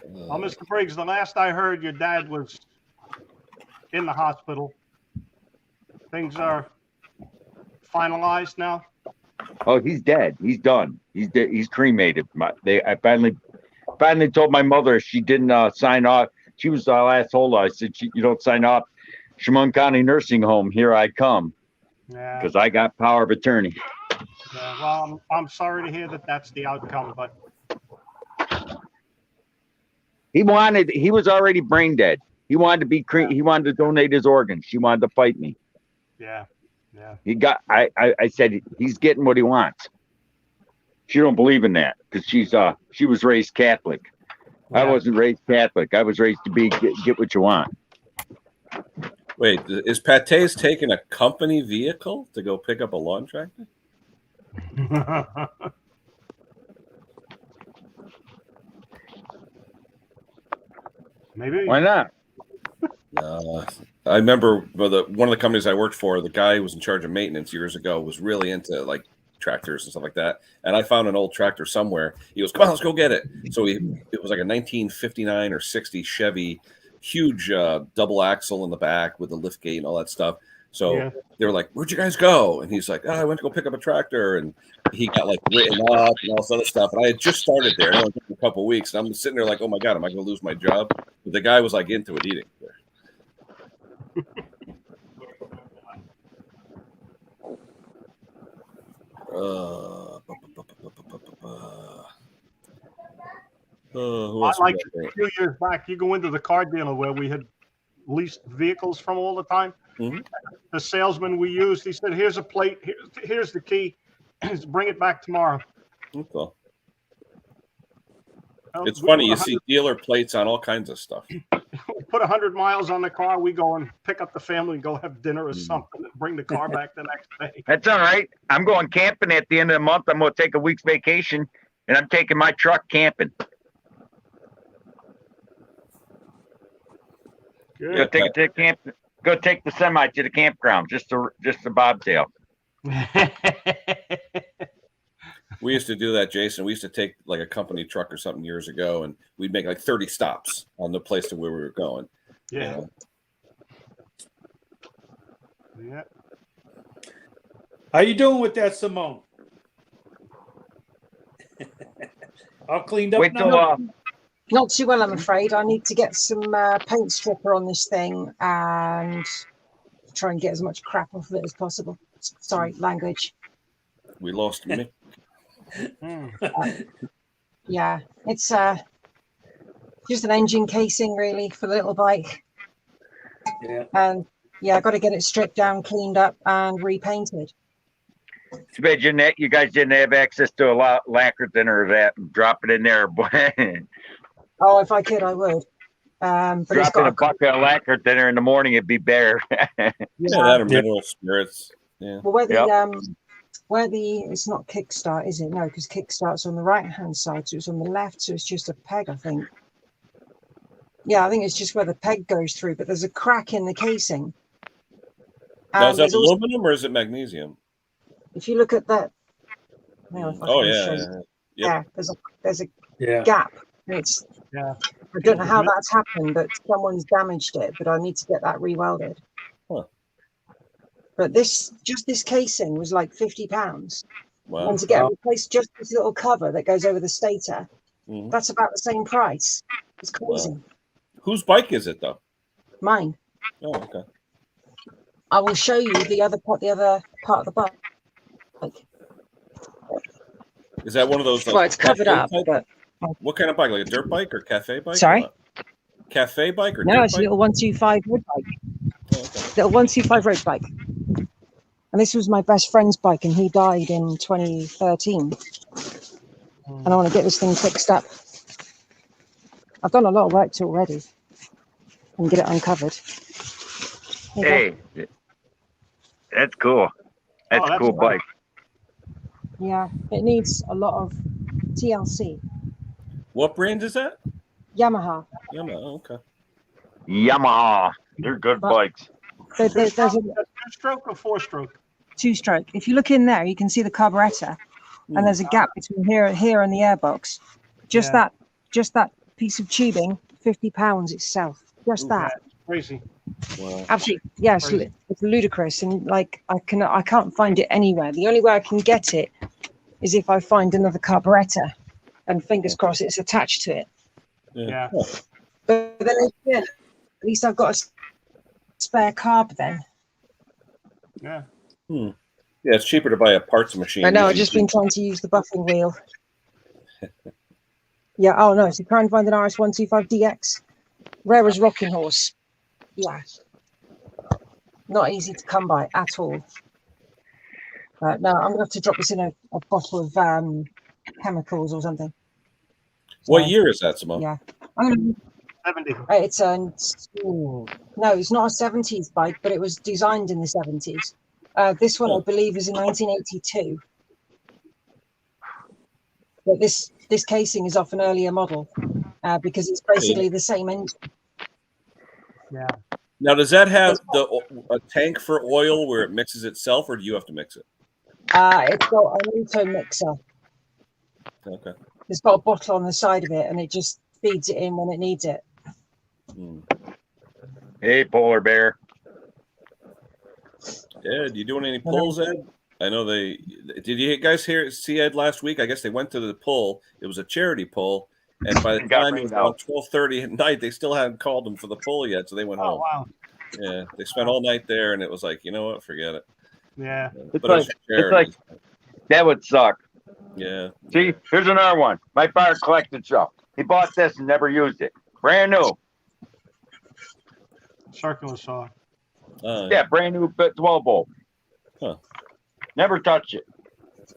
Well, Mr. Briggs, the last I heard, your dad was in the hospital. Things are finalized now. Oh, he's dead. He's done. He's dead. He's cremated. I finally told my mother she didn't sign off. She was the last holdout. I said, you don't sign off. Chemung County Nursing Home. Here I come. Yeah. Because I got power of attorney. Yeah, well, I'm sorry to hear that that's the outcome, but He was already brain dead. He wanted to donate his organs. She wanted to fight me. yeah, yeah. I said he's getting what he wants. She don't believe in that because she was raised Catholic. I Yeah. wasn't raised Catholic. I was raised to get what you want. Wait, is Pate's taking a company vehicle to go pick up a lawn tractor? Maybe. Why not? I remember one of the companies I worked for, the guy who was in charge of maintenance years ago was really into like tractors and stuff like that. And I found an old tractor somewhere. He goes, "Come on, let's go get it." So it was like a 1959 or 60 Chevy, huge double axle in the back with the lift gate and all that stuff. So Yeah. they were like, "Where'd you guys go?" And he's like, "Oh, I went to go pick up a tractor." And he got like written up and all this other stuff. And I had just started there. It only took a couple of weeks. And I'm sitting there like, "Oh my God, am I going to lose my job?" But the guy was like into it, eating. Who else we Like got there? a few years back, you go into the car dealer where we had leased vehicles from all the time. Mhm. The salesman we used, he said, "Here's a plate. Here's the key. Bring it back tomorrow." Okay. Well, It's we funny, put you 100 see dealer plates on all kinds of stuff. we put 100 miles on the car. We go and pick up the family and go have dinner or Hmm. something and bring the car back the next day. That's all right. I'm going camping at the end of the month. I'm going to take a week's vacation, and I'm taking my truck camping. Go Good. take it to the camp. Go take the semi to the campground. Just a bobtail. We used to do that, Jason. We used to take like a company truck or something years ago, and we'd make like 30 stops on the place to where we were going. you Yeah. know? Yeah. How you doing with that, Simone? All cleaned up Wait now? till Not too well, I'm afraid. I need to get some paint stripper on this thing and try and get as much crap off of it as possible. Sorry, language. We lost Mick. Hmm. Yeah, it's just an engine casing really for the little bike. Yeah. And yeah, I got to get it stripped down, cleaned up, and repainted. too bad you guys didn't have access to a lot lacquer thinner of that and drop it in there. Oh, if I could, I would. But it's Dropping got a bucket of lacquer dinner in the morning, it'd be bare. Yeah, that or mineral spirits. Yeah. Well, where the it's not kickstart, is it? No, because kickstart's on the right hand side, so it's on the left, so it's just a peg, I think. Yeah, I think it's just where the peg goes through, but there's a crack in the casing. Now, is that there's also- aluminum or is it magnesium? if you look at that, now if I Oh can yeah, show yeah, you. yeah. There's a Yeah. gap. It's Yeah. I don't know how that's happened, but someone's damaged it. But I need to get that rewelded. Huh. But this casing was like £50, Wow. and to get Wow. replaced just this little cover that goes over the stator, Mhm. that's about the same price. It's crazy. Wow. Whose bike is it though? Mine. Oh, okay. I will show you the other part of the bike. Is that one of those? Like, Well, it's covered cafe up, type? but What kind of bike? Like a dirt bike or cafe bike? or Sorry? what? Cafe bike or no, dirt it's a bike? little 125 road bike. Oh, okay. Little 125 road bike. And this was my best friend's bike, and he died in 2013. And I want to get this thing fixed up. I've done a lot of work to it already and get it uncovered. There you Hey, that's cool. That's Oh, a that's cool nice. bike. go. Yeah, it needs a lot of TLC. What brand is that? Yamaha. Yamaha. Oh, okay. Yamaha. They're good But- bikes. There's a Two-stroke or four-stroke? two-stroke. If you look in there, you can see the carburetor, and there's a gap between here and the airbox. Just Yeah. that piece of tubing, £50 itself. Just that. Crazy. Wow. Absolutely, yes, Crazy. it's ludicrous, and like I can't find it anywhere. The only way I can get it is if I find another carburetor, and fingers crossed it's attached to it. Yeah. Oh, But then again, at least I've got a spare carb then. Yeah. yeah, it's cheaper to buy a parts machine. I know. I've just been trying to use the buffing wheel. Yeah. Oh no. So try and find an RS125DX. Rare as rocking horse. Yeah. Not easy to come by at all. No, I'm gonna have to drop this in a bottle of chemicals or something. What So, year is that, Simone? Yeah. I'm gonna. 70. It's no, it's not a 70s bike, but it was designed in the 70s. This one, I believe, is in 1982. But this casing is off an earlier model because it's basically the same engine. Yeah. Now, does that have a tank for oil where it mixes itself, or do you have to mix it? It's got an auto mixer. Okay. It's got a bottle on the side of it, and it just feeds it in when it needs it. Hey, polar bear. Ed, you doing any pulls, Ed? I know they did. You guys see Ed last week? I guess they went to the pull. It was a charity pull, and by the It got time it was rained out. about 12:30 at night, they still hadn't called him for the pull yet, so they went Oh, home. wow. Yeah, they spent all night there, and it was like, you know what, forget it. Yeah. It's But it was like, for it's like charity. that would suck. Yeah. See, here's another one. My father collected stuff. He bought this and never used it. Brand new. Circular saw. Yeah, brand new 12 volt. Huh. Never touched it.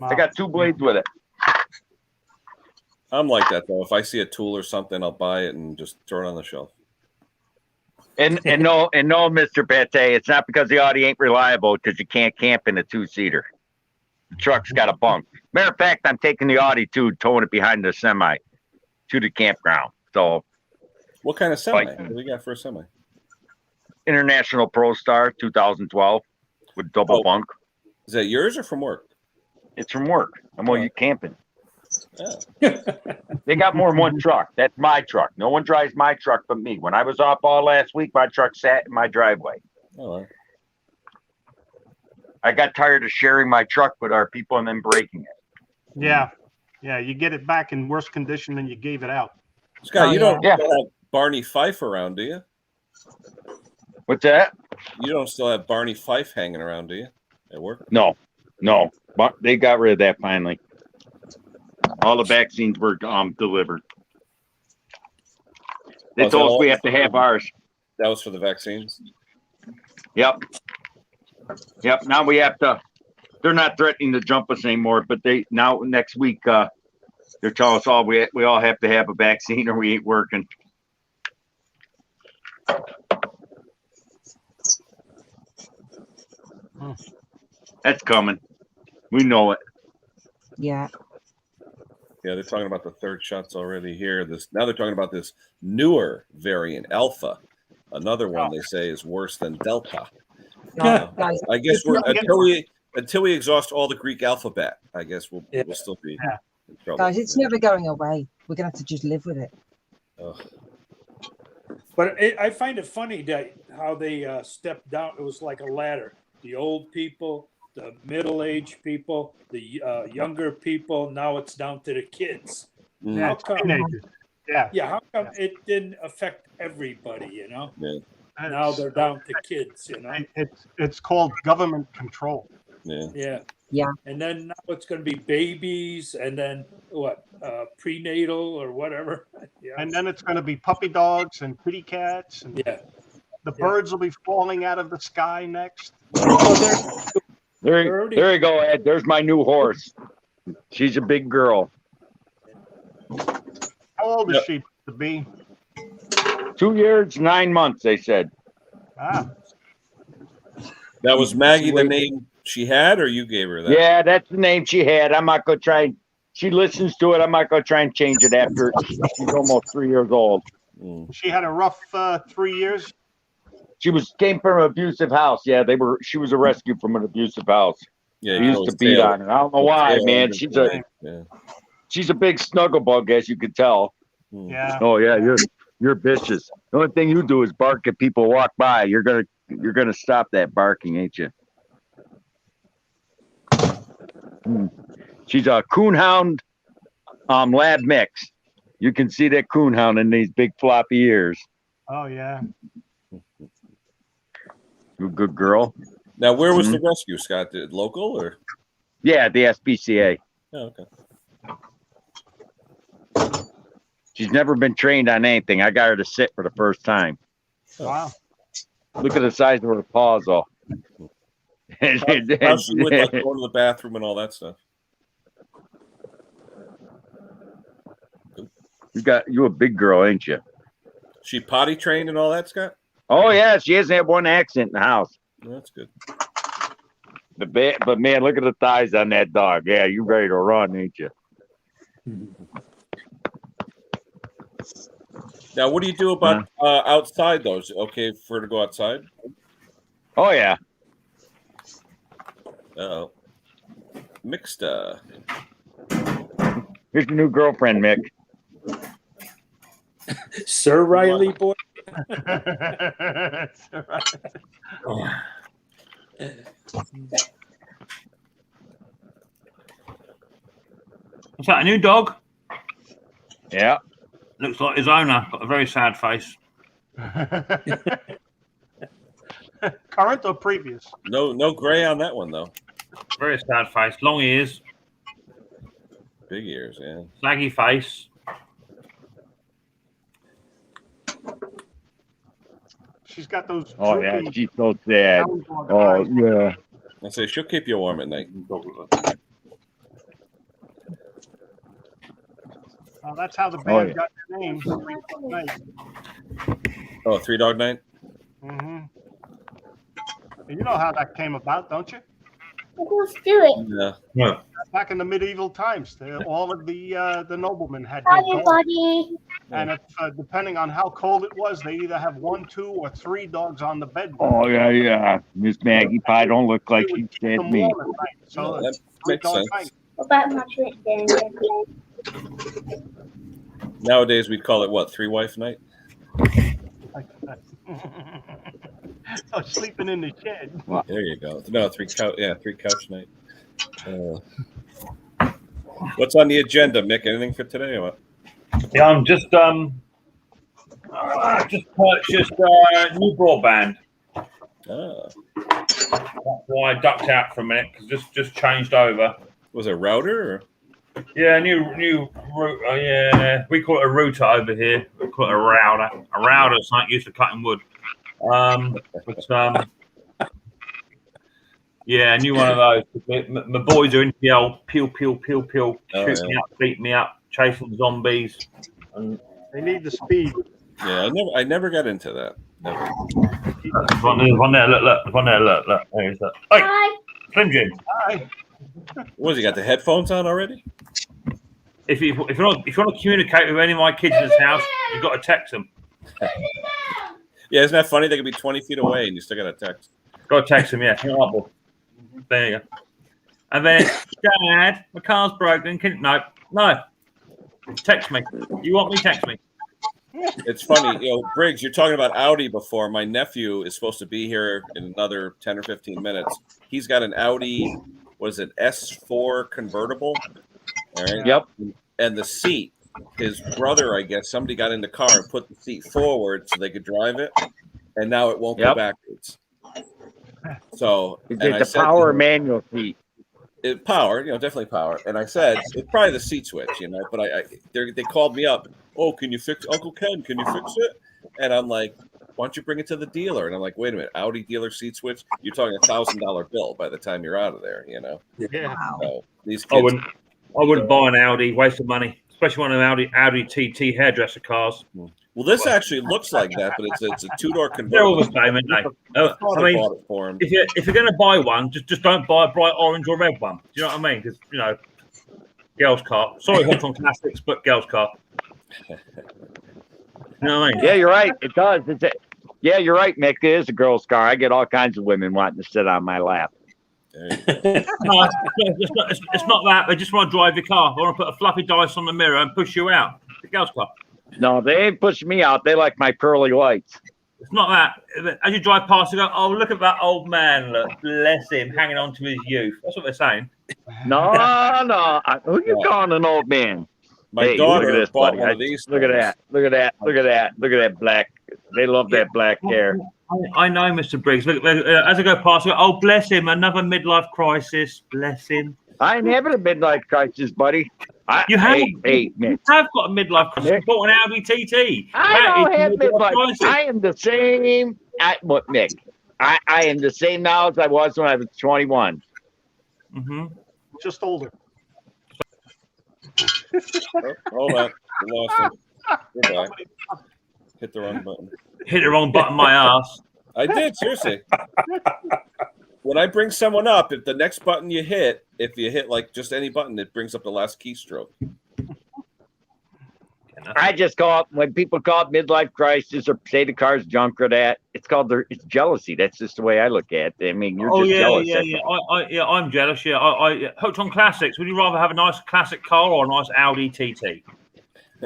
I got 2 blades with it. I'm like that though. If I see a tool or something, I'll buy it and just throw it on the shelf. And no, Mr. Pate, it's not because the Audi ain't reliable, because you can't camp in a 2-seater. The truck's got a bunk. Matter of fact, I'm taking the Audi too, towing it behind the semi to the campground. So, What kind of semi? Like- What do we got for a semi? International Pro Star 2012 with double bunk. Is that yours or from work? It's from work. I'm going to camping. Yeah. They got more than one truck. That's my truck. No one drives my truck but me. When I was off all last week, my truck sat in my driveway. Oh, well. I got tired of sharing my truck with our people and then breaking it. Yeah. Yeah. You get it back in worse condition than you gave it out. Scott, you don't yeah. still have Barney Fife around, do you? What's that? You don't still have Barney Fife hanging around, do you? At work? No. But they got rid of that finally. All the vaccines were delivered. They Was that told us all- we have to have ours. That was for the vaccines? Yep. Now we have to. They're not threatening to jump us anymore, but they now next week They're telling us all we all have to have a vaccine or we ain't working. That's coming. We know it. Yeah. Yeah, they're talking about the third shots already here. Now they're talking about this newer variant, Alpha. Another one they say is worse than Delta. No, guys, I guess it's not- until we exhaust all the Greek alphabet, I guess we'll still be in trouble. guys, it's never going away. We're gonna have to just live with it. Ugh. But I find it funny that how they stepped down. It was like a ladder. The old people, the middle-aged people, the younger people. Now it's down to the kids. Yeah, How it's come? teenagers. Yeah. Yeah, how come it didn't affect everybody? You know. Yeah. Now they're down to kids. You know. It's called government control. Yeah. Yeah. Yeah. And then now it's going to be babies, and then what? Prenatal or whatever. Yeah. And then it's going to be puppy dogs and kitty cats. And Yeah. the birds will be falling out of the sky next. There you go, Ed. There's my new horse. She's a big girl. How old is she to be? 2 years, 9 months, they said. Ah, That was Maggie the name she had, or you gave her that? Yeah, that's the name she had. I'm not going to try. She listens to it. I'm not going to try and change it after she's almost 3 years old. she had a rough 3 years. She came from an abusive house. Yeah, she was a rescue from an abusive house. Yeah, he used to beat on her. I don't know why, man. She's a big snuggle bug, as you could tell. Yeah. Oh yeah, you're vicious. The only thing you do is bark at people walk by. You're gonna stop that barking, ain't you? She's a coonhound lab mix. You can see that coonhound in these big floppy ears. Oh yeah. You a good girl. Now, where was the rescue, Scott? Local or? Yeah, the SPCA. Oh, okay. She's never been trained on anything. I got her to sit for the first time. Wow. Look at the size of her paws, though. How's she with like going to the bathroom and all that stuff? You a big girl, ain't you? She potty trained and all that, Scott? Oh yeah, she hasn't had one accident in the house. Well, that's good. But man, look at the thighs on that dog. Yeah, you ready to run, ain't you? Now, what do you do about outside, though? Is it okay for her to go outside? Oh yeah. Uh-oh. Mixed. Here's your new girlfriend, Mick. Sir Riley boy. Is that a new dog? Yeah. Looks like his owner. Got a very sad face. Current or previous? No gray on that one, though. Very sad face. Long ears. Big ears, yeah. Saggy face. She's got those. Oh yeah, she's so sad. Oh yeah. I say she'll keep you warm at night. Oh, that's how the band got their name. Oh, 3 Dog Night? Mm-hmm. You know how that came about, don't you? Let's do it. Yeah. Back in the medieval times, all of the noblemen had Hi, their dogs. everybody. And if, depending on how cold it was, they either have 1, 2, or 3 dogs on the bed. Oh yeah. Miss Maggie Pie don't look like she's dead Them meat. warm at night. So Yeah, that it's 3 makes dog sense. night. What about my drink then? Nowadays, we'd call it, what, 3-wife night? Oh, sleeping in the shed. There you go. No, 3 couch night. What's on the agenda, Mick? Anything for today or what? Yeah, I'm just purchased new broadband. That's why I ducked out for a minute because just changed over. Was it a router? Or? Yeah, new router. Yeah, we call it a router over here. We call it a router. A router is not used for cutting wood. Yeah, new one of those. My boys are into the old peel, shoot me up, beat me up. chasing zombies. And They need the speed. Yeah, I never got into that. Never. there's one there. Look. One there. Look. There's that. Hey, Hi. Slim Jim. What, you got the headphones on already? If you want to communicate with any of my kids in this house, you've got to text them. Yeah, isn't that funny? They could be 20 feet away and you still got a text. Got to text them, yeah. Hang on, boy. There you go. And then, Dad, my car's broken. No. Text me. You want me? Text me. It's funny, Briggs, you're talking about Audi before. My nephew is supposed to be here in another 10 or 15 minutes. He's got an Audi, what is it, S4 convertible? All right. Yep. And the seat, his brother, I guess, somebody got in the car and put the seat forward so they could drive it, and now it won't go backwards. So it's a power manual seat. Power, definitely power. And I said it's probably the seat switch, But they called me up. Oh, can you fix Uncle Ken? Can you fix it? And I'm like, why don't you bring it to the dealer? And I'm like, wait a minute, Audi dealer seat switch? You're talking $1,000 bill by the time you're out of there, Yeah. So these kids. I wouldn't buy an Audi. Waste of money, especially one of them Audi TT hairdresser cars. Well, this actually looks like that, but it's a two-door convertible. They're all the same, aren't they? I mean, bought it for him. if you're going to buy one, just don't buy a bright orange or red one. Do you know what I mean? Because girls' car. Sorry, Hot on Classics, but girls' car. You know what I mean? Yeah, you're right. It does. Yeah, you're right, Mick. It is a girl's car. I get all kinds of women wanting to sit on my lap. No, it's not that. They just want to drive your car. They want to put a fluffy dice on the mirror and push you out. The girls' car. No, they ain't pushing me out. They like my pearly lights. It's not that. As you drive past, you go, oh, look at that old man. Look, bless him, hanging on to his youth. That's what they're saying. No. Who you calling an old man? My daughter look at this, bought buddy. one of these. Look at that. Look at that black. They love that black hair. I know, Mr. Briggs. Look, as I go past, I go, oh, bless him, another midlife crisis. Bless him. I ain't having a midlife crisis, buddy. You have Mick. have got a midlife crisis. You bought an Audi TT. I don't have midlife. I am the same Mick. I am the same now as I was when I was 21. Mm-hmm. Just older. Hold on. We lost him. Goodbye. Hit the wrong button. Hit the wrong button, my ass. I did, seriously. When I bring someone up, if the next button you hit, if you hit like just any button, it brings up the last keystroke. I just call it, when people call it midlife crisis or say the car's junk or that, it's jealousy. That's just the way I look at it. I mean, you're just jealous. I'm jealous. Yeah, I hooked on classics. Would you rather have a nice classic car or a nice Audi TT?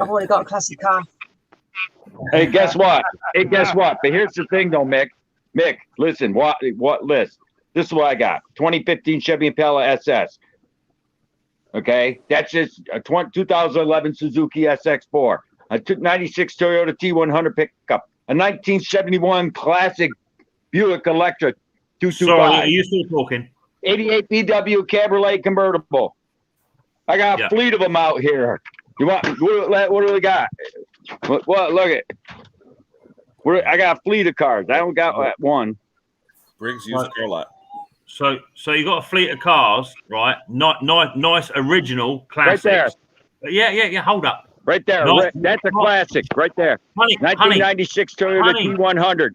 I've already got a classic car. Hey, guess what? But here's the thing, though, Mick. Mick, listen. What list? This is what I got. 2015 Chevy Impala SS. Okay, that's just a 2011 Suzuki SX4. A 96 Toyota T100 pickup. A 1971 classic Buick Electra 225. Sorry, are you still talking? 88 VW Cabriolet convertible. I got a fleet of them out here. You want? What do we got? What? Look at. I got a fleet of cars. I don't got one. Briggs used a lot. So you got a fleet of cars, right? Nice original classics. Right there. Yeah. Hold up. Right there. Nice. That's a classic. Right there. 1996 Toyota T100.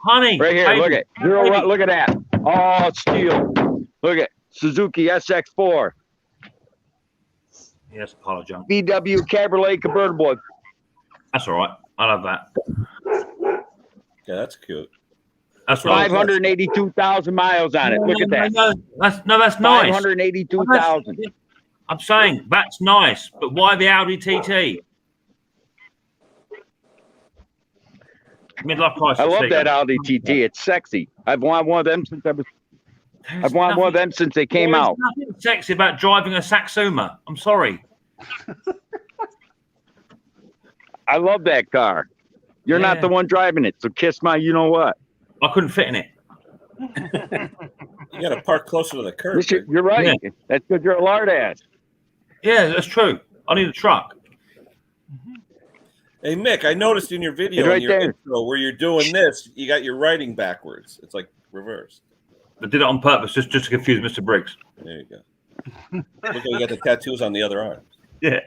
Honey. Right here. Baby, look at zero. Look at that. All steel. Look at Suzuki SX4. Yes, apologize. VW Cabriolet convertible. That's all right. I love that. Yeah, that's cute. That's right. 582,000 miles on it. Look at that. That's nice. 582,000. I'm saying that's nice, but why the Audi TT? Midlife crisis. I love that Audi TT. It's sexy. I've wanted one of them since they came out. There's nothing sexy about driving a Satsuma. I'm sorry. I love that car. You're not the one driving it, so kiss my you know what. I couldn't fit in it. You got to park closer to the curb. You're right. Yeah. That's because you're a lard ass. Yeah, that's true. I need a truck. Hey, Mick, I noticed in your video, in your intro, where you're doing this, you got your writing backwards. It's like reversed. I did it on purpose, just to confuse Mr. Briggs. There you go. Look, you got the tattoos on the other arm. Yeah.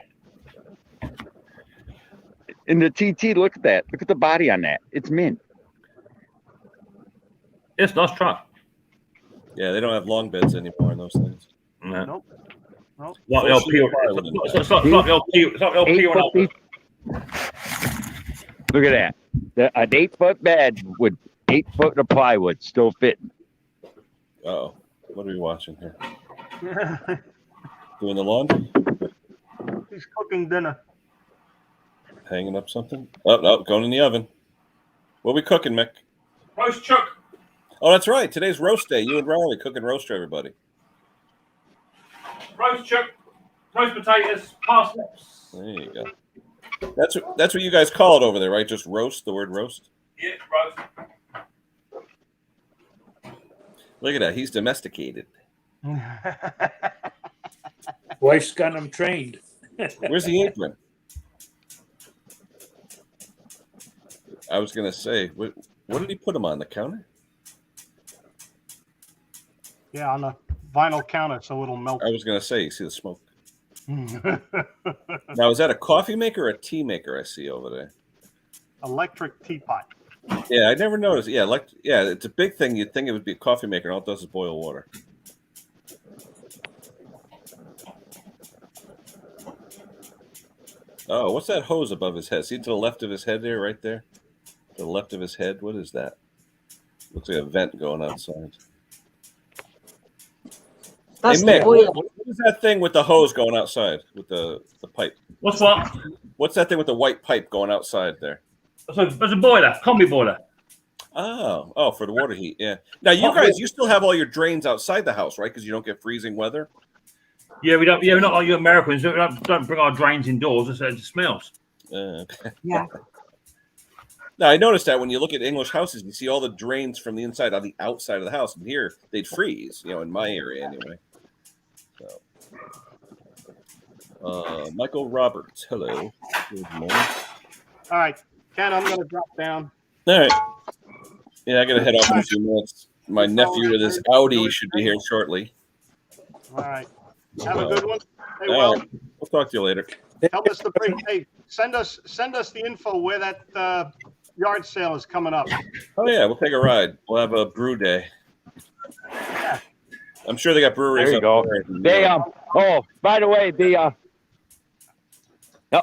In the TT, look at that. Look at the body on that. It's mint. It's a nice truck. Yeah, they don't have long beds anymore in those things. Yeah. Nope. Nope. Like the old P. It's like the old P. It's like the old P. Look at that. An 8-foot bed with 8 foot of plywood still fitting. Oh, what are we watching here? Doing the laundry? He's cooking dinner. Hanging up something? Oh, no, going in the oven. What are we cooking, Mick? Roast chuck. Oh, that's right. Today's roast day. You and Riley cooking roast for everybody. Roast chuck. Roast potatoes. Parsnips. There you go. That's what you guys call it over there, right? Just roast, the word roast? Yeah, roast. Look at that. He's domesticated. Wife's got him trained. Where's the apron? I was going to say, what did he put him on, the counter? Yeah, on the vinyl counter so it'll melt. I was going to say, you see the smoke. Now, is that a coffee maker or a tea maker I see over there? Electric teapot. Yeah, I never noticed. Yeah, it's a big thing. You'd think it would be a coffee maker, and all it does is boil water. Oh, what's that hose above his head? See to the left of his head there, right there? To the left of his head? What is that? Looks like a vent going outside. That's Hey, the Mick, boiler. what is that thing with the hose going outside with the pipe? What's what? What's that thing with the white pipe going outside there? So there's a boiler, combi boiler. Oh, for the water heat. Yeah. Now you still have all your drains outside the house, right? Because you don't get freezing weather. Yeah, we don't. Yeah, we're not like you Americans. We don't bring our drains indoors. It smells. Okay. Yeah. Now I noticed that when you look at English houses, you see all the drains from the inside on the outside of the house, and here they'd freeze. In my area anyway. So, Michael Roberts, hello. Good morning. All right, Ken, I'm going to drop down. All right. Yeah, I got to head off in a few minutes. My nephew with his Audi should be here shortly. All right. Have a good one. Hey, All well, right. We'll talk to you later. help us to bring. Hey, send us the info where that yard sale is coming up. Oh yeah, we'll take a ride. We'll have a brew day. I'm sure they got breweries. There you go. They Oh, by the way,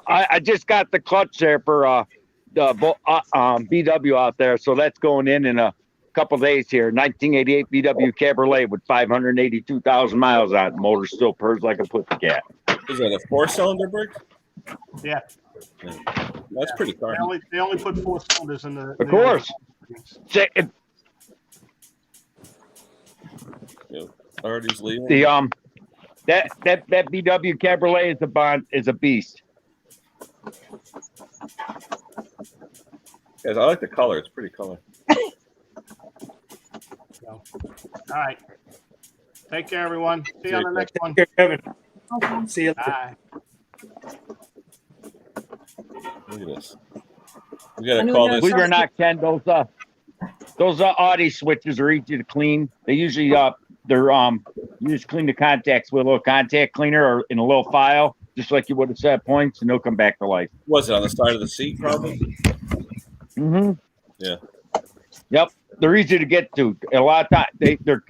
I just got the clutch there for the BW out there, so that's going in a couple days here. 1988 BW Cabriolet with 582,000 miles on it. The motor still purrs like a pussycat. Is that a 4-cylinder brick? Yeah. That's pretty car. They only put 4 cylinders in the. Of course. Already's leaving. That BW Cabriolet is a beast. Guys, I like the color. It's a pretty color. All right. Take care, everyone. See you on the next one. Take care, Kevin. See you later. Bye. Look at this. We got to call this. Believe it or not, Ken, those Audi switches are easy to clean. They usually you just clean the contacts with a little contact cleaner or in a little file, just like you would have set points, and they'll come back to life. Was it on the side of the seat, probably? Mm-hmm. Yeah. Yep. They're easy to get to. A lot of times they're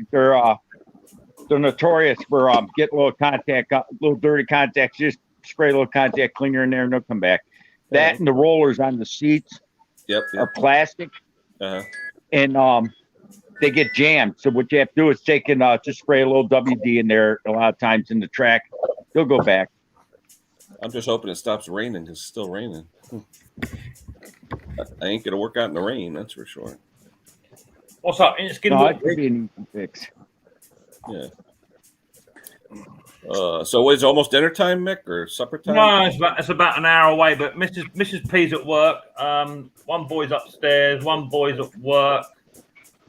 notorious for getting little dirty contacts. Just spray a little contact cleaner in there, and they'll come back. That and the rollers on the seats are plastic, and they get jammed. So what you have to do is take and just spray a little WD in there. A lot of times in the track, they'll go back. I'm just hoping it stops raining because it's still raining. I ain't gonna work out in the rain, that's for sure. What's up? It's getting it could be an easy fix. Yeah. So is it almost dinner time, Mick, or supper time? No, it's about an hour away. But Mrs. P's at work. One boy's upstairs. One boy's at work.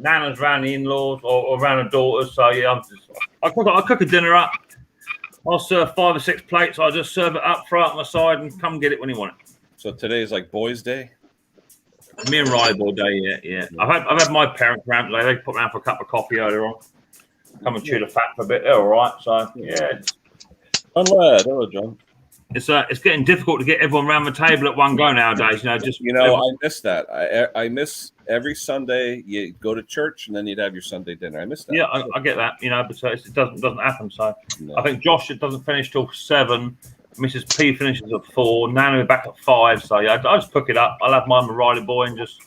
Nana's around the in-laws or around the daughters. So yeah, I cook a dinner up. I'll serve 5 or 6 plates. I'll just serve it up, throw it on the side, and come get it when you want it. So today's like boys' day. Me and Riley all day. Yeah. I've had my parents around today. They put me around for a cup of coffee earlier on. Come and chew the fat for a bit. They're all right. So yeah. I'm glad. Hello, John. it's getting difficult to get everyone around the table at one go nowadays. I miss that. I miss every Sunday you go to church and then you'd have your Sunday dinner. I miss that. Yeah, I get that. But it doesn't happen. So No. I think Josh, it doesn't finish till 7. Mrs. P finishes at 4. Nana will be back at 5. So yeah, I just pick it up. I'll have mine with Riley boy and just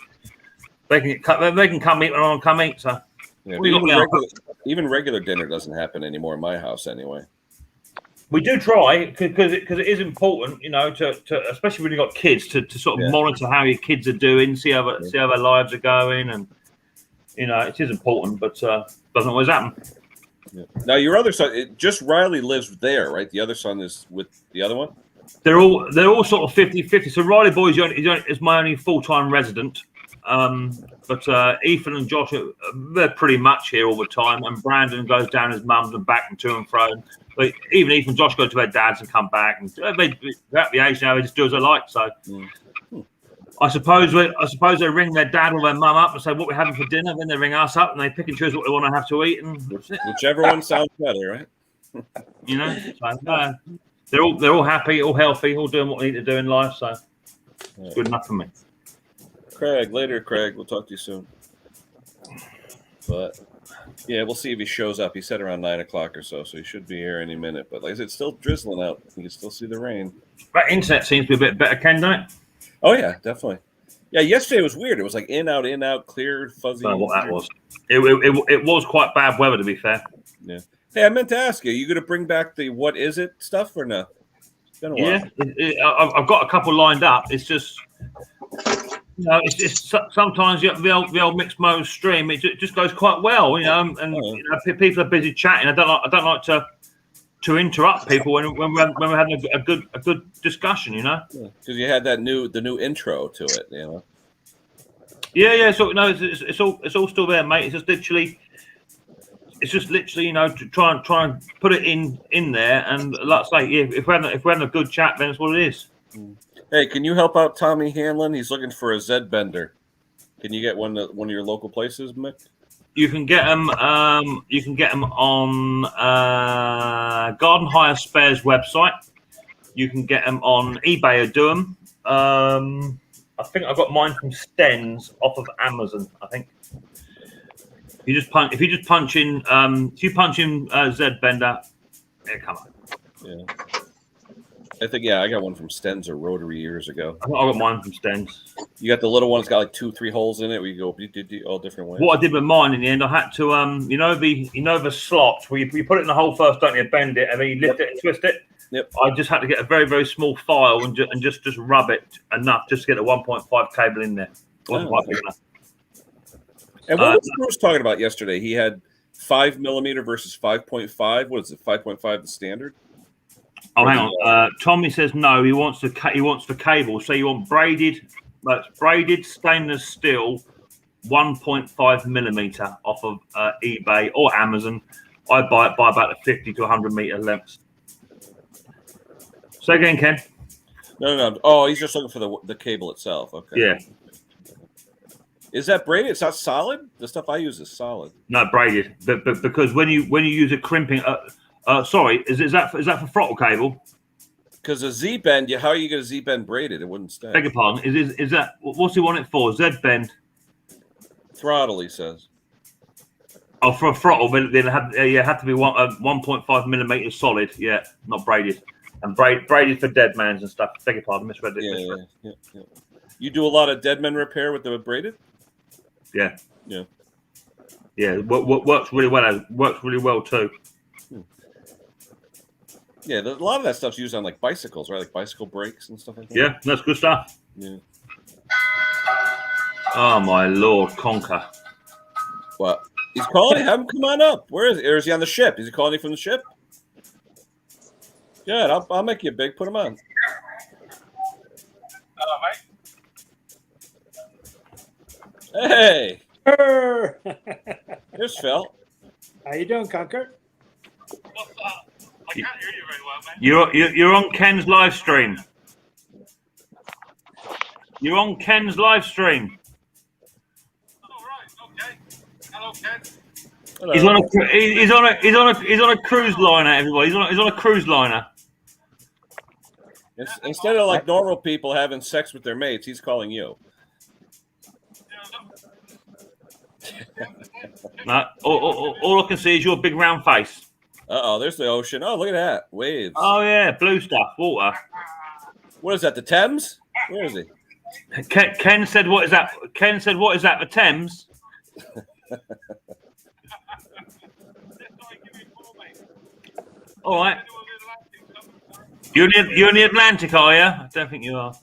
they can come eat when I want to come eat. So yeah, even regular dinner doesn't happen anymore in my house anyway. We do try because it is important, to especially when you've got kids to sort of monitor how your kids are doing, see how their lives are going, and it is important, but doesn't always happen. Yeah. Now your other son, just Riley lives there, right? The other son is with the other one. They're all sort of 50-50. So Riley boy is my only full-time resident, but Ethan and Josh they're pretty much here all the time, and Brandon goes down his mum's and back and to and fro. But even Ethan and Josh go to their dads and come back, and they're at the age now they just do as they like. So I suppose they ring their dad or their mum up and say what we're having for dinner. Then they ring us up and they pick and choose what they want to have to eat, and whichever one sounds better, right? So, they're all happy, all healthy, all doing what they need to do in life. So it's good enough for me. Craig, we'll talk to you soon. But yeah, we'll see if he shows up. He said around 9 o'clock or so he should be here any minute. But like I said, it's still drizzling out. You can still see the rain. That internet seems to be a bit better, Ken, doesn't it? Oh yeah, definitely. Yeah, yesterday was weird. It was like in, out, clear, fuzzy. I don't know what that was. It was quite bad weather, to be fair. Yeah. Hey, I meant to ask you, are you going to bring back the what is it stuff or no? It's been a while. Yeah, I've got a couple lined up. It's just, it's just sometimes the old mixed mode stream. It just goes quite well, people are busy chatting. I don't like to interrupt people when we're having a good discussion, Because you had the new intro to it, Yeah. So it's all still there, mate. It's just literally, to try and put it in there. And like I say, if we're having a good chat, then it's what it is. Hey, can you help out Tommy Hanlon? He's looking for a Z bender. Can you get one of your local places, Mick? You can get them. You can get them on Garden Hire Spares website. You can get them on eBay or do them. I think I got mine from Stens off of Amazon. I think. If you punch in Z Bender, it'll come up. Yeah. I think I got one from Stens or Rotary years ago. I got mine from Stens. You got the little one that's got like 2-3 holes in it where you go all different ways. What I did with mine in the end, I had to the slot where you put it in the hole first, don't you? Bend it and then you lift it and twist it. Yep. I just had to get a very, very small file and just rub it enough just to get a 1.5 cable in there. Wasn't quite big enough. And what was Bruce talking about yesterday? He had 5mm versus 5.5. What is it? 5.5 the standard? Oh, hang on. Tommy says no. He wants the cable. So you want braided stainless steel, 1.5mm off of eBay or Amazon. I buy it by about the 50 to 100 meter lengths. Say again, Ken. No. Oh, he's just looking for the cable itself. Okay. Yeah. Is that braided? It's not solid. The stuff I use is solid. No, braided. But because when you use a crimping. Sorry, is that for throttle cable? Because a Z bend, how are you going to Z bend braided? It wouldn't stay. Beg your pardon. Is that what's he want it for? Z bend. Throttle, he says. Oh, for a throttle, then it had to be 1.5mm solid. Yeah, not braided. And braided for dead mans and stuff. Beg your pardon, misread it. Yeah. You do a lot of dead man repair with the braided? Yeah. Yeah. Yeah, works really well. Works really well too. Yeah, a lot of that stuff's used on like bicycles, right? Like bicycle brakes and stuff like that. Yeah, that's good stuff. Yeah. Oh my Lord, Conker. What? He's calling? Have him come on up. Where is he? Or is he on the ship? Is he calling you from the ship? Good. I'll make you big. Put him on. Hello, mate. Hey. Here's Phil. How you doing, Conker? I can't hear you very well, man. You're on Ken's live stream. You're on Ken's live stream. Oh, right. Okay. Hello, Ken. Hello. He's on a cruise liner, everybody. He's on a cruise liner. Instead of like normal people having sex with their mates, he's calling you. No, all I can see is your big round face. Uh-oh, there's the ocean. Oh, look at that. Waves. Oh, yeah, blue stuff, water. What is that, the Thames? Where is he? Ken said, what is that? Ken said, what is that, the Thames? All right. You're in the Atlantic, are you? I don't think you are.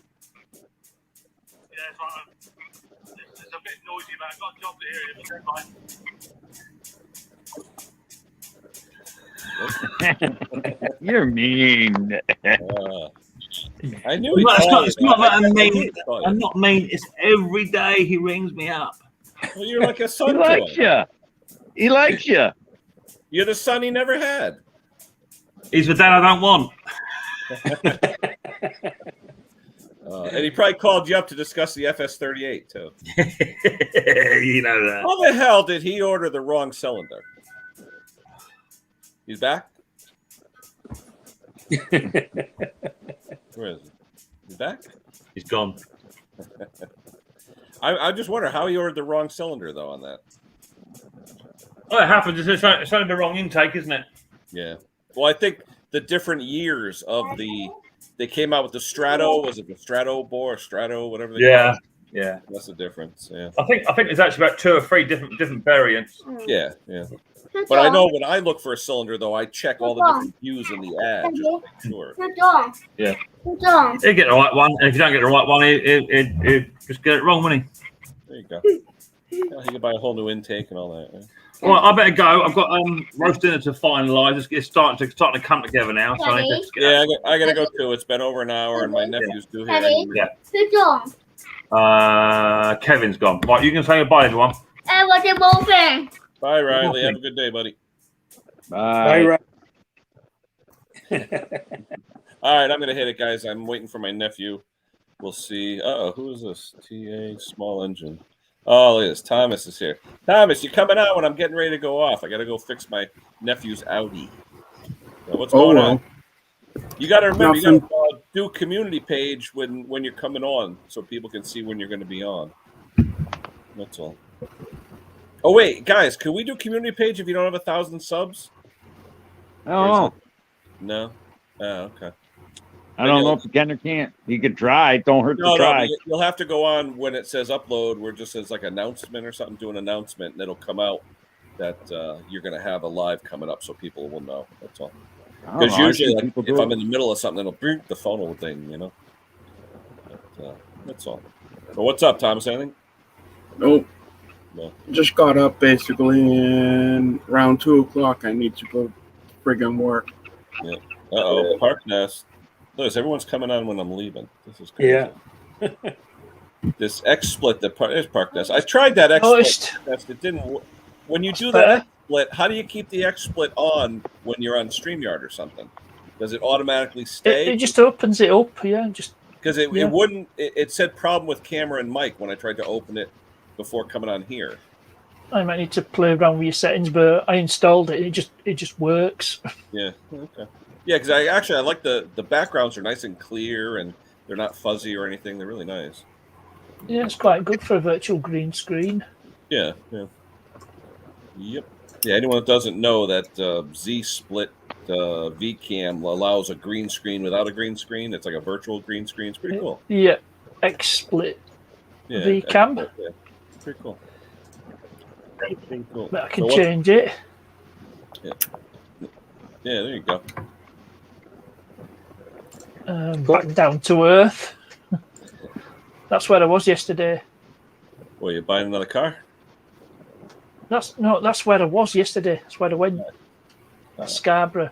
Yeah, it's right. It's a bit noisy, but I've got a job to hear it, but never mind. You're mean. I knew he'd It's not that I'm mean. I'm not mean. It's every day he rings me up. Well, you're like a son. He likes you. He likes you. You're the son he never had. He's the dad I don't want. And he probably called you up to discuss the FS-38 too. You know that. How the hell did he order the wrong cylinder? He's back? Where is he? He's back? He's gone. I just wonder how he ordered the wrong cylinder though on that. Oh, it happens. It's only the wrong intake, isn't it? Yeah. Well, I think the different years of they came out with the Strato. Was it the Strato bore, Strato, whatever they call it? Yeah. That's the difference. Yeah. I think there's actually about 2 or 3 different variants. Yeah. But I know when I look for a cylinder, though, I check all the different views in the ad. Just to make sure. Yeah. You get the right one, and if you don't get the right one, it just get it wrong, won't he? There you go. Yeah, you can buy a whole new intake and all that. Yeah. Well, I better go. I've got roast dinner to finalise. It's starting to come together now. So I gotta go too. It's been over an hour, and my nephew's due here. Yeah. Kevin's gone. Right, you can say goodbye, everyone. Bye, Riley. Have a good day, buddy. Bye. Right. All right, I'm gonna hit it, guys. I'm waiting for my nephew. We'll see. Who is this? TA Small Engine. Oh, look at this. Thomas is here. Thomas, you coming out when I'm getting ready to go off? I got to go fix my nephew's Audi. So what's going on? You got to remember, you got to do a community page when you're coming on so people can see when you're going to be on. That's all. Oh, wait, guys, can we do community page if you don't have 1,000 subs? Oh, no? Oh, okay. I don't know if you can or can't. You could try. Don't hurt to try. No, you'll have to go on when it says upload, where it just says like announcement or something. Do an announcement, and it'll come out that you're going to have a live coming up, so people will know. That's all. Because usually, like, if I'm in the middle of something, it'll bring the phone will ding. You know. But, that's all. So what's up, Thomas? Anything? Nope. No. Just got up basically, and around 2 o'clock I need to go friggin' work. Yeah. Park Nest. Look, everyone's coming on when I'm leaving. This is crazy. Yeah. This XSplit there's Park Nest. I tried that XSplit test. It didn't. When you do that XSplit, how do you keep the XSplit on when you're on StreamYard or something? Does it automatically stay? It just opens it up, just because it wouldn't. It said problem with camera and mic when I tried to open it before coming on here. I might need to play around with your settings, but I installed it. It just works. Yeah. Okay. Yeah, because I like the backgrounds are nice and clear and they're not fuzzy or anything. They're really nice. Yeah, it's quite good for a virtual green screen. Yeah. Yep. Yeah, anyone that doesn't know that Z-Split VCam allows a green screen without a green screen. It's like a virtual green screen. It's pretty cool. Yeah, XSplit VCam. Yeah. Pretty cool. Pretty cool. But I can change it. Yeah, there you go. Back down to earth. That's where I was yesterday. Well, you buying another car? That's where I was yesterday. That's where I went. Scarborough.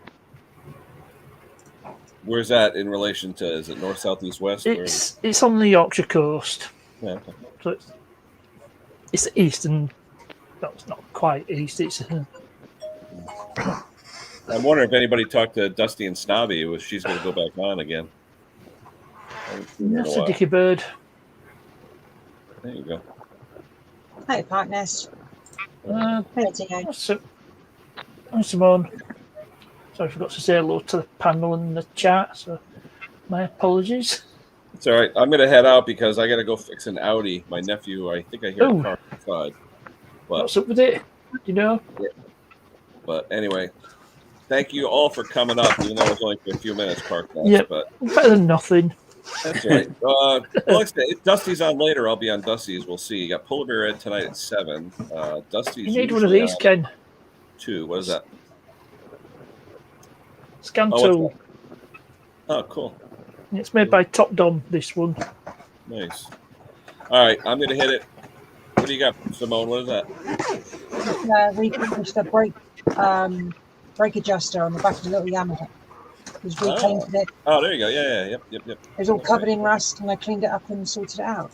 Where's that in relation to? Is it north, south, east, west? It's on the Yorkshire coast. Yeah. Okay. So it's east, and that's not quite east. It's. I'm wondering if anybody talked to Dusty and Snobby if she's going to go back on again. That's a dicky bird. There you go. Hi, partners. Hello, TA. I'm Simone. So I forgot to say hello to the panel and the chat. So My apologies. It's all right. I'm gonna head out because I gotta go fix an Audi. My nephew, I think I hear Ooh. a car outside. But What's up with it? You know? but anyway, thank you all for coming up, even though it was only for a few minutes, Park Nuts. Yep. But Better than nothing. that's all right. Well, like I said, if Dusty's on later, I'll be on Dusty's. We'll see. You got Polar Bear Ed tonight at 7. Dusty's You need one of usually these, on Ken. 2. What is that? Scan Oh, tool. what's that? Oh, cool. It's made by Top Dom, this one. Nice. All right, I'm gonna hit it. What do you got, Simone? What is that? Refurbished a brake adjuster on the back of the little Yamaha. It was repainted it. Oh, there you go. Yeah, yep. It was all covered in rust, and I cleaned it up and sorted it out.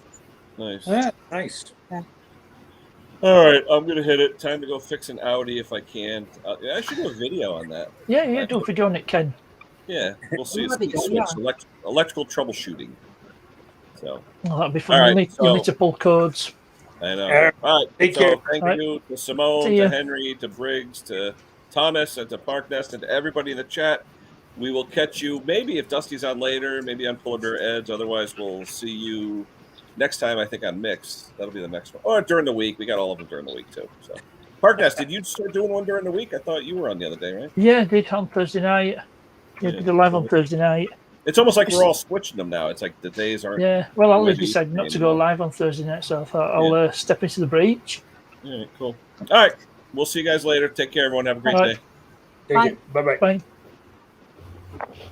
Nice. Yeah, nice. Yeah. All right, I'm gonna hit it. Time to go fix an Audi if I can. I should do a video on that. Yeah, do a video on it, Ken. Yeah, we'll see. It's Bloody switch yeah. electrical troubleshooting. So Well, that'll be fun. All You'll right, need to pull codes. I know. All right. Take So care. thank you to Simone, See to ya. Henry, to Briggs, to Thomas, and to Park Nest, and to everybody in the chat. We will catch you maybe if Dusty's on later, maybe on Polar Bear Edge. Otherwise, we'll see you next time, I think, on Mix. That'll be the next one. Or during the week. We got all of them during the week, too. So, Park Nest, did you start doing one during the week? I thought you were on the other day, right? Yeah, I did on Thursday night. Yeah, did a live on Thursday night. It's almost like we're all switching them now. It's like the days aren't. Yeah, well, I always maybe decided not to anymore. go live on Thursday night, so I thought I'll step into the breach. All right, cool. All right. We'll see you guys later. Take care, everyone. Have a great All right. day. Take it. Bye-bye. Bye.